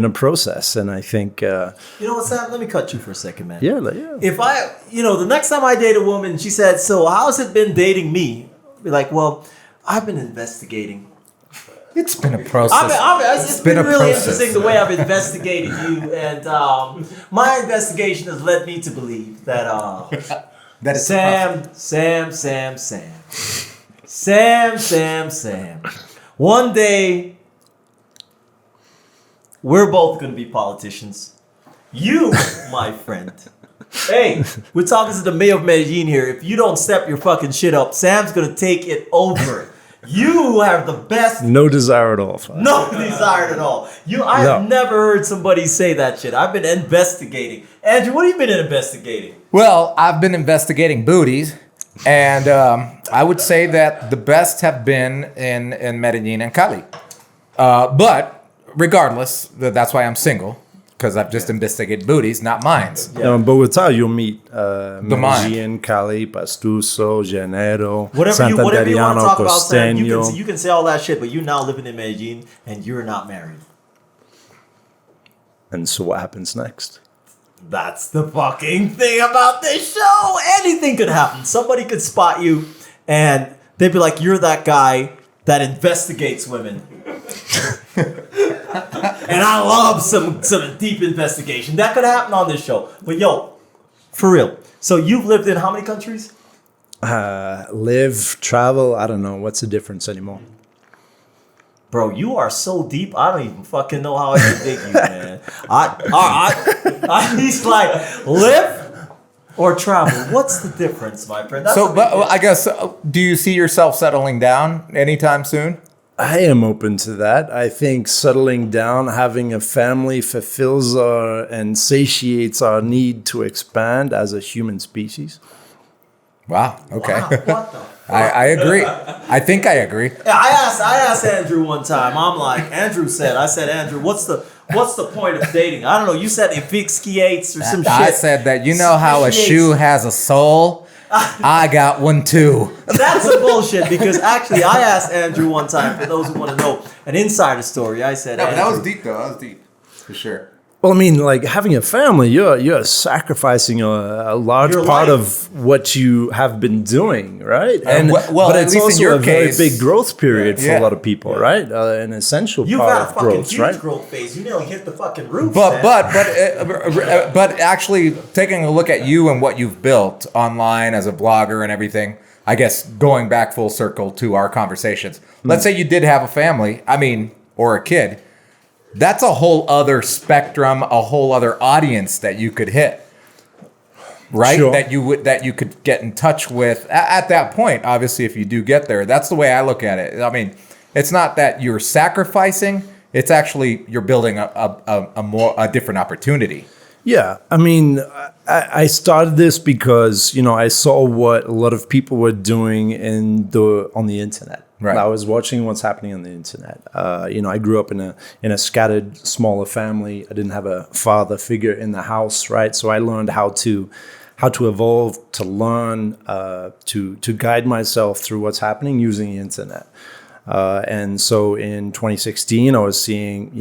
a process, and I think. You know what, Sam? Let me cut you for a second, man. Yeah. If the next time I date a woman, she said, "So how's it been dating me?" I'd be like, "Well, I've been investigating." It's been a process. It's been really interesting the way I've investigated you, and my investigation has led me to believe that That is Sam. One day, we're both going to be politicians. You, my friend. Hey, we're talking to the mayor of Medellin here. If you don't step your fucking shit up, Sam's going to take it over. You have the best. No desire at all. No desire at all. I have never heard somebody say that shit. I've been investigating. Andrew, what have you been investigating? Well, I've been investigating booties, and I would say that the best have been in Medellin and Cali. But regardless, that's why I'm single, because I've just investigated booties, not mines. Yeah. Now in Bogotá, you'll meet Medellin, Cali, Pastuso, Llanero, whatever you want to talk about, Sam, Costeño. you can say all that shit, but you're now living in Medellin and you're not married. And so what happens next? That's the fucking thing about this show. Anything could happen. Somebody could spot you and they'd be like, "You're that guy that investigates women." And I love some deep investigation. That could happen on this show. But yo, for real. So you've lived in how many countries? Live, travel, I don't know. What's the difference anymore? Bro, you are so deep. I don't even fucking know how I can dig you, man. He's like, live or travel. What's the difference, my friend? That's I guess, do you see yourself settling down anytime soon? I am open to that. I think settling down, having a family fulfills and satiates our need to expand as a human species. Wow. Okay. Wow, what the I agree. I think I agree. Yeah, I asked Andrew one time. I'm like, Andrew said, Andrew, what's the point of dating? I don't know. You said asphyxiates or some shit. I said that, you know how a shoe has a soul? I got one too. That's some bullshit, because actually I asked Andrew one time, for those who want to know an insider story. I said, No, but that was Andrew, deep though. That was deep. For sure. Well, I mean, like having a family, you're sacrificing a large Your part life. of what you have been doing, right? And well, but at it's least in also your a very case- big growth period for Yeah. a lot of people, right? An essential You've part got a of fucking growth, huge right? growth phase. You nearly hit the fucking roof. But Sam. but actually taking a look at you and what you've built online as a blogger and everything, I guess going back full circle to our conversations. Let's say you did have a family, or a kid. That's a whole other spectrum, a whole other audience that you could hit. Right? Sure. That you could get in touch with at that point, obviously, if you do get there. That's the way I look at it. I mean, it's not that you're sacrificing, it's actually you're building a different opportunity. Yeah, I mean, I started this because I saw what a lot of people were doing on the internet. Right. I was watching what's happening on the internet. I grew up in a scattered, smaller family. I didn't have a father figure in the house, right? So I learned how to evolve, to learn, to guide myself through what's happening using the internet. And so in 2016, I was seeing,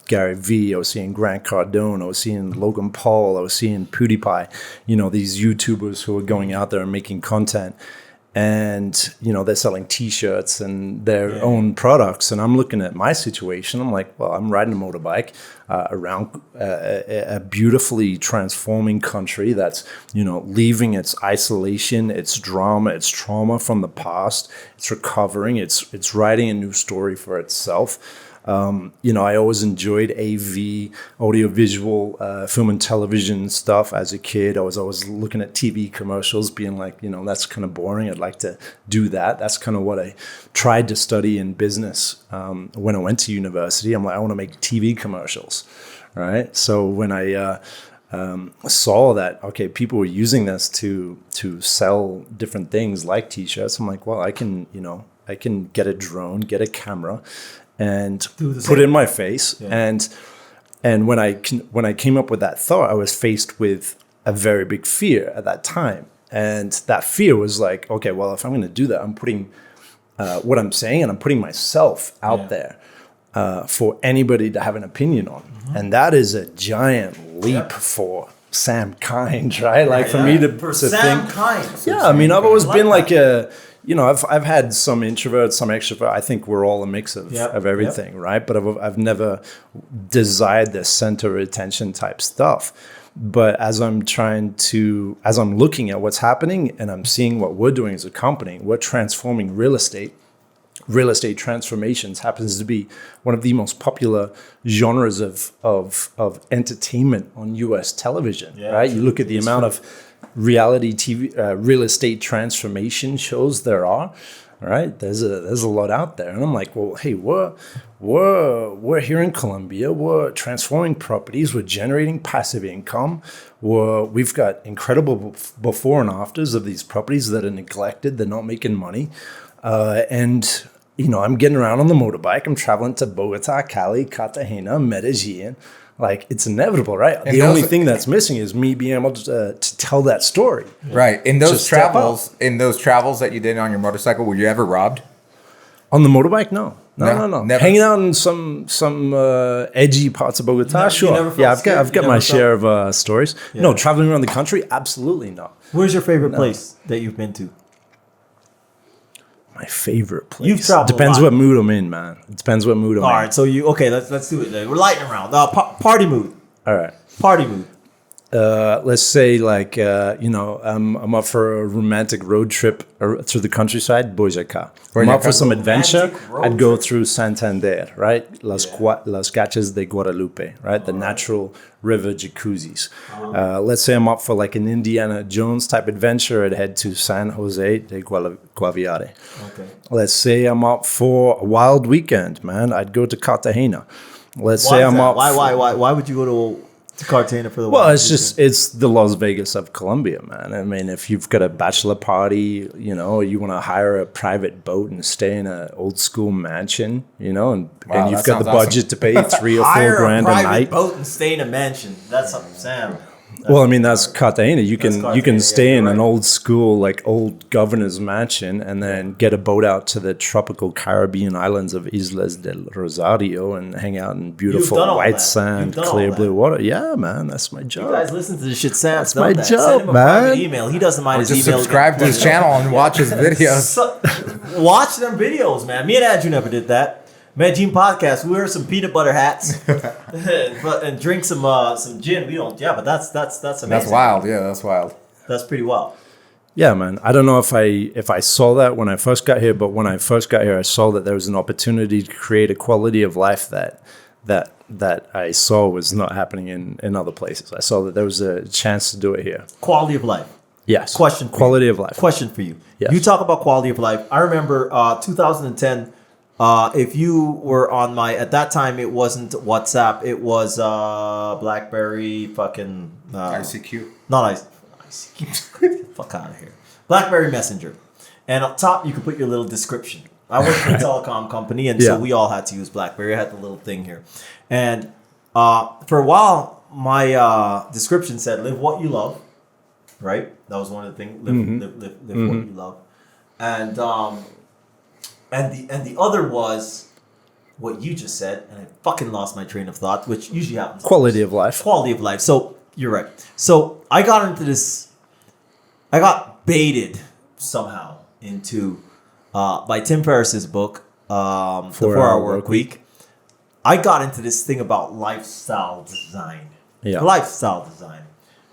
Gary Vee, I was seeing Grant Cardone, I was seeing Logan Paul, I was seeing PewDiePie, these YouTubers who are going out there and making content. And, they're selling T-shirts and their own products. And I'm looking at my situation. I'm like, well, I'm riding a motorbike around a beautifully transforming country that's, leaving its isolation, its drama, its trauma from the past. It's recovering. It's writing a new story for itself. I always enjoyed AV, audiovisual, film and television stuff as a kid. I was always looking at TV commercials, being like, that's kind of boring. I'd like to do that. That's kind of what I tried to study in business when I went to university. I'm like, I want to make TV commercials, right? So when I saw that, okay, people were using this to sell different things like T-shirts, I'm like, well, I can get a drone, get a camera, and put it in my face. Yeah. And when I came up with that thought, I was faced with a very big fear at that time. And that fear was like, okay, well, if I'm going to do that, I'm putting what I'm saying, and I'm putting myself out there for anybody to have an opinion on. Mm-hmm. And that is a giant leap for Sam Kind, right? Like for me to Sam think, Kind. Yeah, I mean, I've always been like a, I've had some introvert, some extrovert. I think we're all a mix of everything, right? But I've never desired this center of attention type stuff. But as I'm looking at what's happening and I'm seeing what we're doing as a company, we're transforming real estate. Real estate transformations happens to be one of the most popular genres of entertainment on U.S. television, right? You look at the amount of reality TV, real estate transformation shows there are, right? There's a lot out there, and I'm like, well, hey, we're here in Colombia. We're transforming properties. We're generating passive income. We've got incredible before and afters of these properties that are neglected. They're not making money, and I'm getting around on the motorbike. I'm traveling to Bogotá, Cali, Cartagena, Medellin. Like, it's inevitable, right? And the only thing that's missing is me being able to tell that story. Right. In those travels that you did on your motorcycle, were you ever robbed? On the motorbike? No. Never. Hanging out in some edgy parts of Bogotá, sure. Yeah, I've got my share of stories. Yeah. No, traveling around the country, absolutely not. Where's your favorite place that you've been to? My favorite place. You've traveled. Depends what mood I'm in, man. It depends what mood I'm in. All right, so let's do it. We're lightning round. Party mood. All right. Party mood. Let's say I'm up for a romantic road trip through the countryside, Boyacá. I'm up for some adventure. I'd go through Santander, right? Las Gachas de Guadalupe, right? The natural river jacuzzis. Let's say I'm up for like an Indiana Jones type adventure. I'd head to San Jose de Guaviare. Okay. Let's say I'm up for a wild weekend, man. I'd go to Cartagena. Let's say I'm up. Why would you go to Cartagena for the Well, wild it's just, it's the Las Vegas of Colombia, man. I mean, if you've got a bachelor party, you know, you want to hire a private boat and stay in an old school mansion, you know, and you've got the budget to pay $3 or $4 grand a night. Boat and stay in a mansion. That's something, Sam. Well, I mean, that's Cartagena. You can stay in an right. old school, like old governor's mansion, and then get a boat out to the tropical Caribbean islands of Islas del Rosario and hang out in beautiful white sand, clear blue water. Yeah, man, that's my job. You guys listen to this shit, Sam. That's my job, Send him a man. private email. He doesn't mind Or his just email. subscribe to his channel and watch his videos. Watch them videos, man. Me and Andrew never did that. Medellín Podcast. We wear some peanut butter hats and drink some gin. We don't. Yeah, but that's amazing. That's wild. Yeah, that's wild. That's pretty wild. Yeah, man. I don't know if I saw that when I first got here, but when I first got here, I saw that there was an opportunity to create a quality of life that I saw was not happening in other places. I saw that there was a chance to do it here. Quality of life. Yes. Question. Quality of life. Question for you. Yes. You talk about quality of life. I remember 2010. If you were on my, at that time, it wasn't WhatsApp. It was BlackBerry fucking... ICQ. Not ICQ. Fuck out of here. BlackBerry Messenger. And up top, you could put your little description. I worked for a telecom company, and so we all had to use BlackBerry. I had the little thing here. And for a while, my description said, live what you love. Right? That was one of the things. Live what you love. And the other was what you just said, and I fucking lost my train of thought, which usually happens. Quality of life. Quality of life. So you're right. So I got into this. I got baited somehow into by Tim Ferriss's book, The 4-Hour Work Week. I got into this thing about lifestyle design. Yeah. Lifestyle design.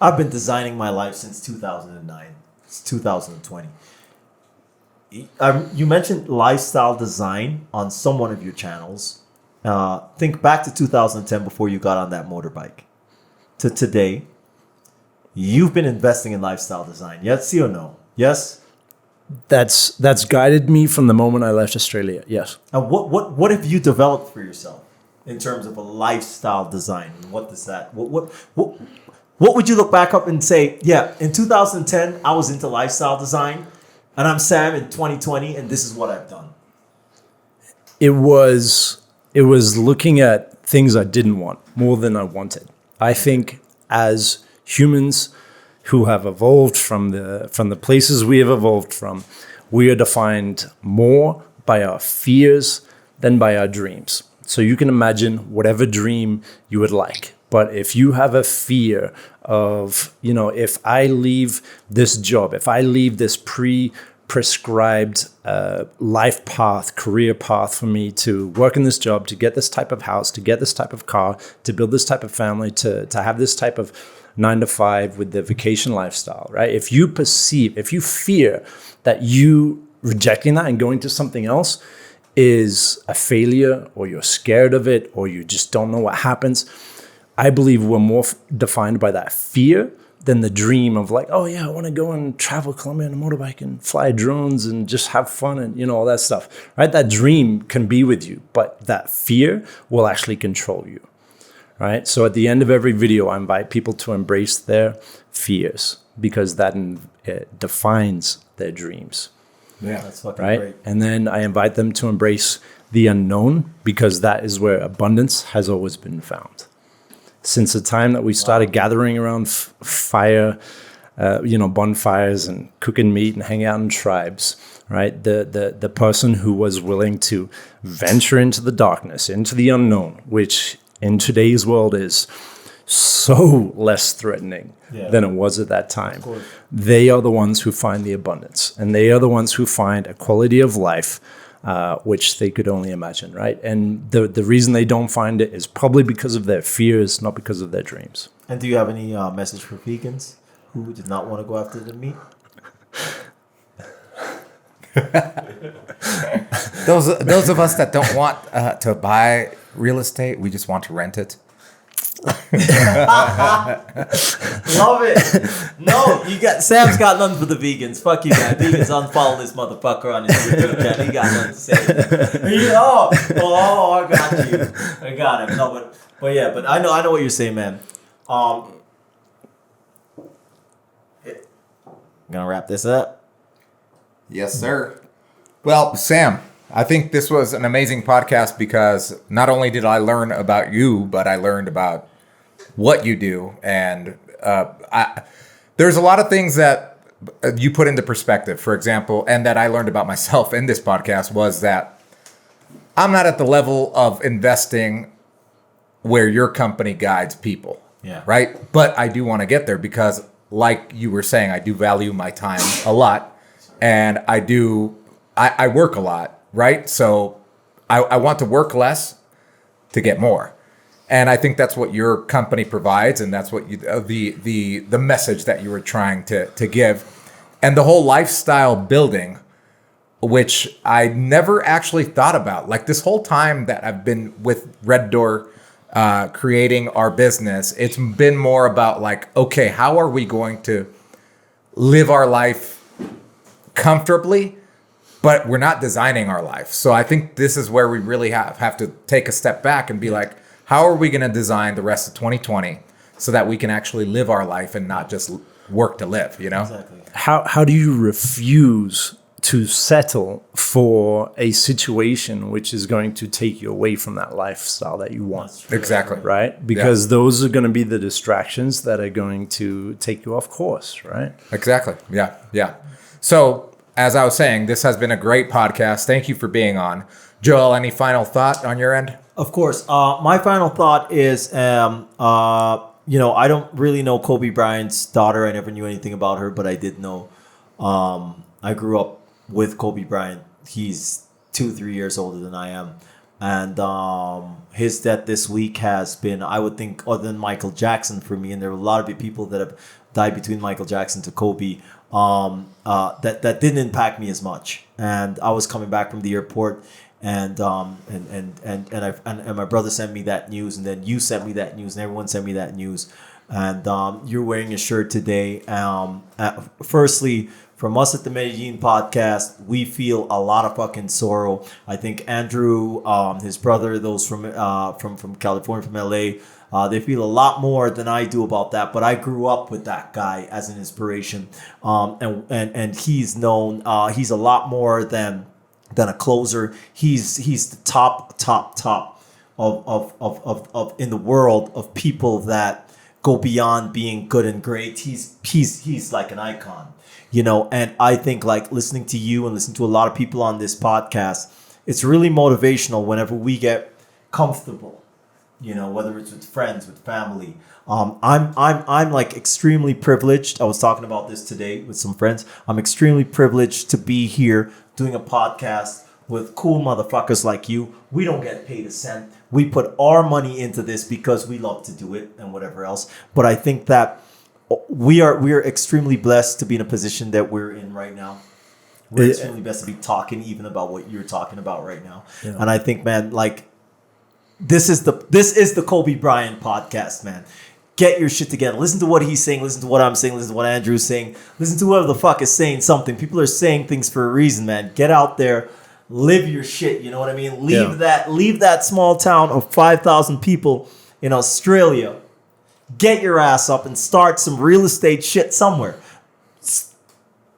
I've been designing my life since 2009. It's 2020. You mentioned lifestyle design on some one of your channels. Think back to 2010 before you got on that motorbike. To today, you've been investing in lifestyle design. Yes, see or no? Yes? That's guided me from the moment I left Australia. Yes. And what have you developed for yourself in terms of a lifestyle design? What does that... What would you look back up and say, yeah, in 2010, I was into lifestyle design, and I'm Sam in 2020, and this is what I've done? It was looking at things I didn't want more than I wanted. I think as humans who have evolved from the places we have evolved from, we are defined more by our fears than by our dreams. So you can imagine whatever dream you would like. But if you have a fear of, if I leave this job, if I leave this prescribed life path, career path for me to work in this job, to get this type of house, to get this type of car, to build this type of family, to have this type of 9 to 5 with the vacation lifestyle, right? If you fear that you rejecting that and going to something else is a failure, or you're scared of it, or you just don't know what happens, I believe we're more defined by that fear than the dream of like, oh yeah, I want to go and travel Colombia on a motorbike and fly drones and just have fun and all that stuff, right? That dream can be with you, but that fear will actually control you, right? So at the end of every video, I invite people to embrace their fears because that defines their dreams. Yeah, that's fucking right? great. And then I invite them to embrace the unknown because that is where abundance has always been found. Since the time that we started gathering around fire, bonfires and cooking meat and hanging out in tribes, right? The person who was willing to venture into the darkness, into the unknown, which in today's world is so less threatening than it was at that time. They are the ones who find the abundance, and they are the ones who find a quality of life which they could only imagine, right? And the reason they don't find it is probably because of their fears, not because of their dreams. And do you have any message for vegans who did not want to go after the meat? Those of us that don't want to buy real estate, we just want to rent it. Love it. No, Sam's got nothing for the vegans. Fuck you, man. Vegans unfollow this motherfucker on his YouTube channel. He got nothing to say. I got you. I got him. No, but I know what you're saying, man. Gonna wrap this up. Yes, sir. Well, Sam, I think this was an amazing podcast because not only did I learn about you, but I learned about what you do. And there's a lot of things that you put into perspective, for example, and that I learned about myself in this podcast was that I'm not at the level of investing where your company guides people. Yeah. Right. But I do want to get there because, like you were saying, I do value my time a lot, and I work a lot, right? So I want to work less to get more. And I think that's what your company provides, and that's what the message that you were trying to give. And the whole lifestyle building, which I never actually thought about. Like this whole time that I've been with Red Door, creating our business, it's been more about like, okay, how are we going to live our life comfortably, but we're not designing our life. So I think this is where we really have to take a step back and be like, how are we going to design the rest of 2020 so that we can actually live our life and not just work to live, you know? Exactly. How do you refuse to settle for a situation which is going to take you away from that lifestyle that you want? Exactly. Right? Because those are going to be the distractions that are going to take you off course, right? Exactly. Yeah. Yeah. So as I was saying, this has been a great podcast. Thank you for being on. Joel, any final thought on your end? Of course. My final thought is, I don't really know Kobe Bryant's daughter. I never knew anything about her, but I did know. I grew up with Kobe Bryant. He's 2-3 years older than I am. And his death this week has been, I would think, other than Michael Jackson for me, and there are a lot of people that have died between Michael Jackson to Kobe, that didn't impact me as much. And I was coming back from the airport, and my brother sent me that news, and then you sent me that news, and everyone sent me that news. And you're wearing a shirt today. Firstly, from us at the Medellín Podcast, we feel a lot of fucking sorrow. I think Andrew, his brother, those from California, from LA, they feel a lot more than I do about that. But I grew up with that guy as an inspiration, and he's known. He's a lot more than a closer. He's the top of in the world of people that go beyond being good and great. He's like an icon. And I think like listening to you and listening to a lot of people on this podcast, it's really motivational whenever we get comfortable, whether it's with friends, with family. I'm like extremely privileged. I was talking about this today with some friends. I'm extremely privileged to be here doing a podcast with cool motherfuckers like you. We don't get paid a cent. We put our money into this because we love to do it and whatever else. But I think that we are extremely blessed to be in a position that we're in right now. We're extremely blessed to be talking even about what you're talking about right now. Yeah. And I think, man, like this is the Kobe Bryant podcast, man. Get your shit together. Listen to what he's saying. Listen to what I'm saying. Listen to what Andrew's saying. Listen to whoever the fuck is saying something. People are saying things for a reason, man. Get out there. Live your shit. You know what I mean? Leave that small town of 5,000 people in Australia. Get your ass up and start some real estate shit somewhere.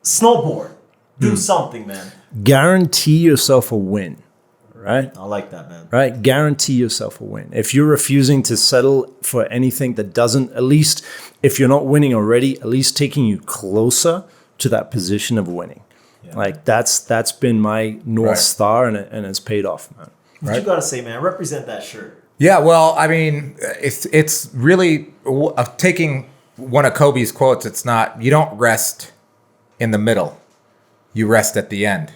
Snowboard. Do something, man. Guarantee yourself a win, right? I like that, man. Right? Guarantee yourself a win. If you're refusing to settle for anything that doesn't, at least if you're not winning already, at least taking you closer to that position of winning. Yeah. Like that's been my North Star, and it's paid off, man. What you gotta say, man? Represent that shirt. Yeah, well, I mean, it's really taking one of Kobe's quotes. It's not, you don't rest in the middle, you rest at the end,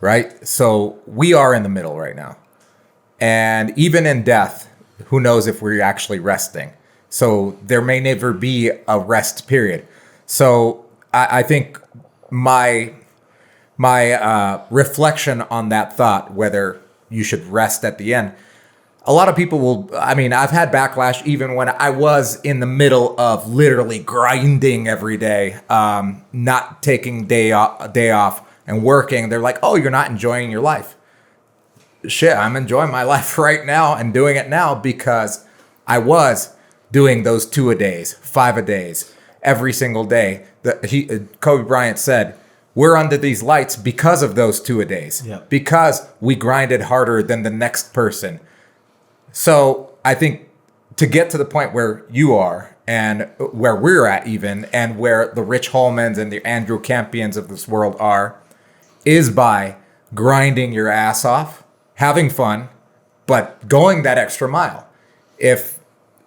right? So we are in the middle right now. And even in death, who knows if we're actually resting? So there may never be a rest period. So I think my reflection on that thought, whether you should rest at the end, a lot of people will, I've had backlash even when I was in the middle of literally grinding every day, not taking day off and working. They're like, oh, you're not enjoying your life. Shit, I'm enjoying my life right now and doing it now because I was. doing those 2-a-days, 5-a-days, every single day. Kobe Bryant said, we're under these lights because of those 2-a-days, because we grinded harder than the next person. So I think to get to the point where you are and where we're at even, and where the Rich Holmans and the Andrew Campions of this world are, is by grinding your ass off, having fun, but going that extra mile. If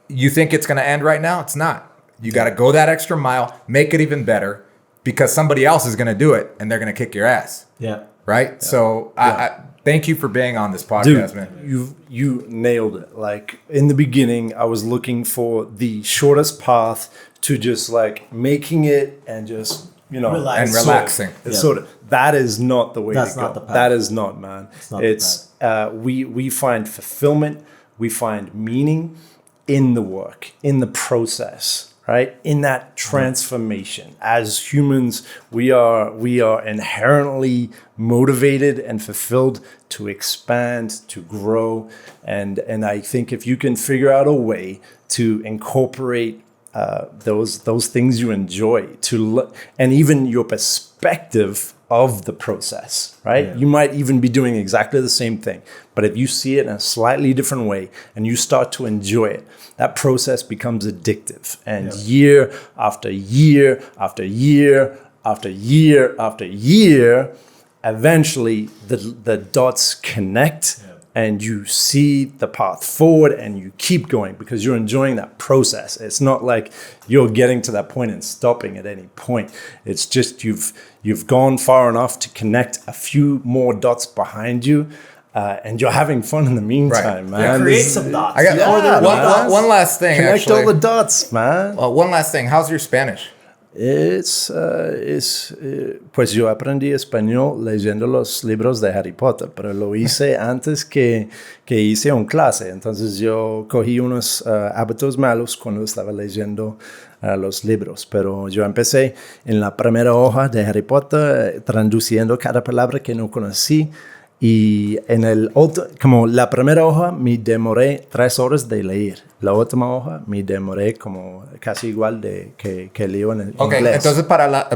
you think it's going to end right now, it's not. You got to go that extra mile, make it even better, because somebody else is going to do it and they're going to kick your ass. Yeah. Right? Yeah. So I thank you for being on this podcast, man. You nailed it. Like in the beginning, I was looking for the shortest path to just like making it and just, relaxing. Sort of. That is not the way That's to not go. the path. That is not, man. It's we find fulfillment, we find meaning in the work, in the process, right? In that transformation. As humans, we are inherently motivated and fulfilled to expand, to grow, and I think if you can figure out a way to incorporate those things you enjoy and even your perspective of the process, right? Yeah. You might even be doing exactly the same thing, but if you see it in a slightly different way and you start to enjoy it, that process becomes addictive. And year after year after year after year after year, eventually the dots connect. Yeah. And you see the path forward and you keep going because you're enjoying that process. It's not like you're getting to that point and stopping at any point. It's just you've gone far enough to connect a few more dots behind you, and you're having fun in the meantime, man. Yeah, create some dots. I got one last thing. Connect all the dots, man. One last thing. How's your Spanish? Pues yo aprendí español leyendo los libros de Harry Potter, pero lo hice antes que hice un clase. Entonces yo cogí unos hábitos malos cuando estaba leyendo los libros, pero yo empecé en la primera hoja de Harry Potter traduciendo cada palabra que no conocí. Y en el otro, como la primera hoja me demoré 3 horas de leer. La última hoja me demoré como casi igual de que leo en el inglés. Entonces para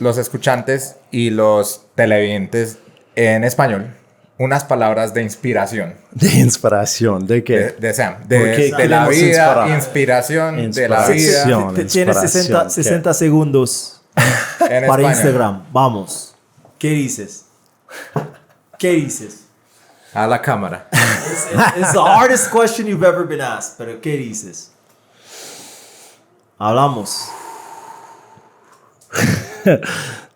los escuchantes y los televidentes en español, unas palabras de inspiración. ¿De inspiración? ¿De qué? De Sam. De la vida, inspiración de la vida. Tienes 60 segundos para español. Instagram. Vamos. ¿Qué dices? ¿Qué dices? A la cámara. It's the hardest question you've ever been asked, pero ¿qué dices? Hablamos.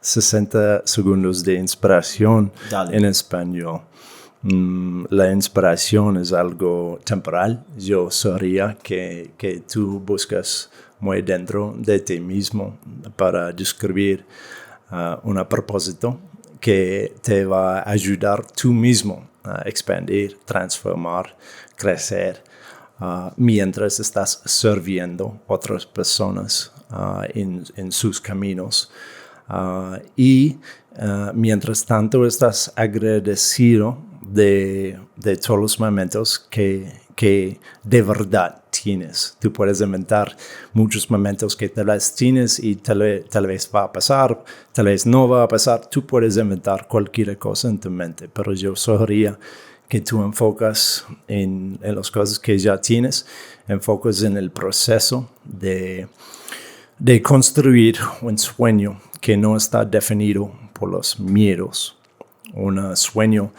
60 segundos de inspiración. Dale. En español. La inspiración es algo temporal. Yo sabría que tú buscas muy dentro de ti mismo para describir un propósito que te va a ayudar tú mismo a expandir, transformar, crecer, mientras estás sirviendo a otras personas en sus caminos. Y mientras tanto estás agradecido de todos los momentos que de verdad tienes. Tú puedes inventar muchos momentos que tal vez tienes y tal vez va a pasar, tal vez no va a pasar. Tú puedes inventar cualquier cosa en tu mente, pero yo sugeriría que tú enfocas en las cosas que ya tienes, enfocas en el proceso de construir un sueño que no está definido por los miedos, un sueño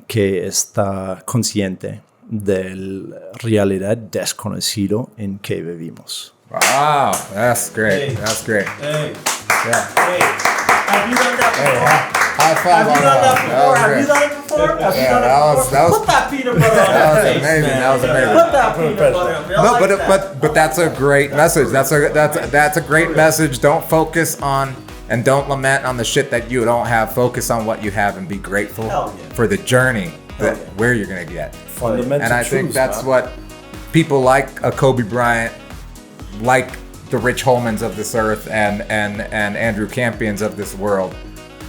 que está consciente de la realidad desconocido en que vivimos. Wow, that's great. That's great. Hey. Yeah. Hey. Have you done that before? High five. Have you done that before? Have you done it before? Have you done it before? That was Put that peanut butter on that was your face, amazing. man. That was amazing. Put that peanut butter on. No, but that's a great message. That's a great message. Don't focus on and don't lament on the shit that you don't have. Focus on what you have and be grateful for the journey where you're gonna get. Fundamental and I think that's what people like a Kobe Bryant, like the Rich Holmans of this earth and Andrew Campions of this world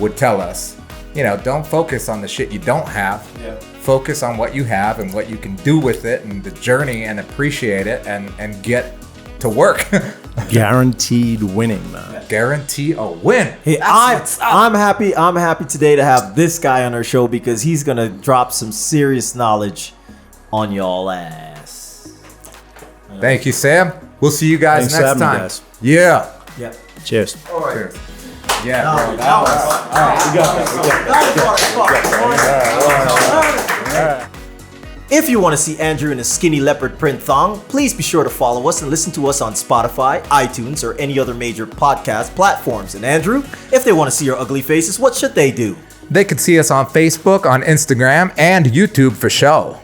would tell us. You know, don't focus on the shit you don't have. Yeah. focus on what you have and what you can do with it and the journey and appreciate it and get to work. Guaranteed winning, man. Guarantee a win. Hey, I'm happy today to have this guy on our show because he's gonna drop some serious knowledge on y'all ass. Thank you, Sam. We'll see you guys Thanks for next having me, time. guys. Yeah. Yep. Cheers. All right. Cheers. Yeah. No, bro. that was- If you want to see Andrew in a skinny leopard print thong, please be sure to follow us and listen to us on Spotify, iTunes, or any other major podcast platforms. And Andrew, if they want to see your ugly faces, what should they do? They could see us on Facebook, on Instagram, and YouTube for show.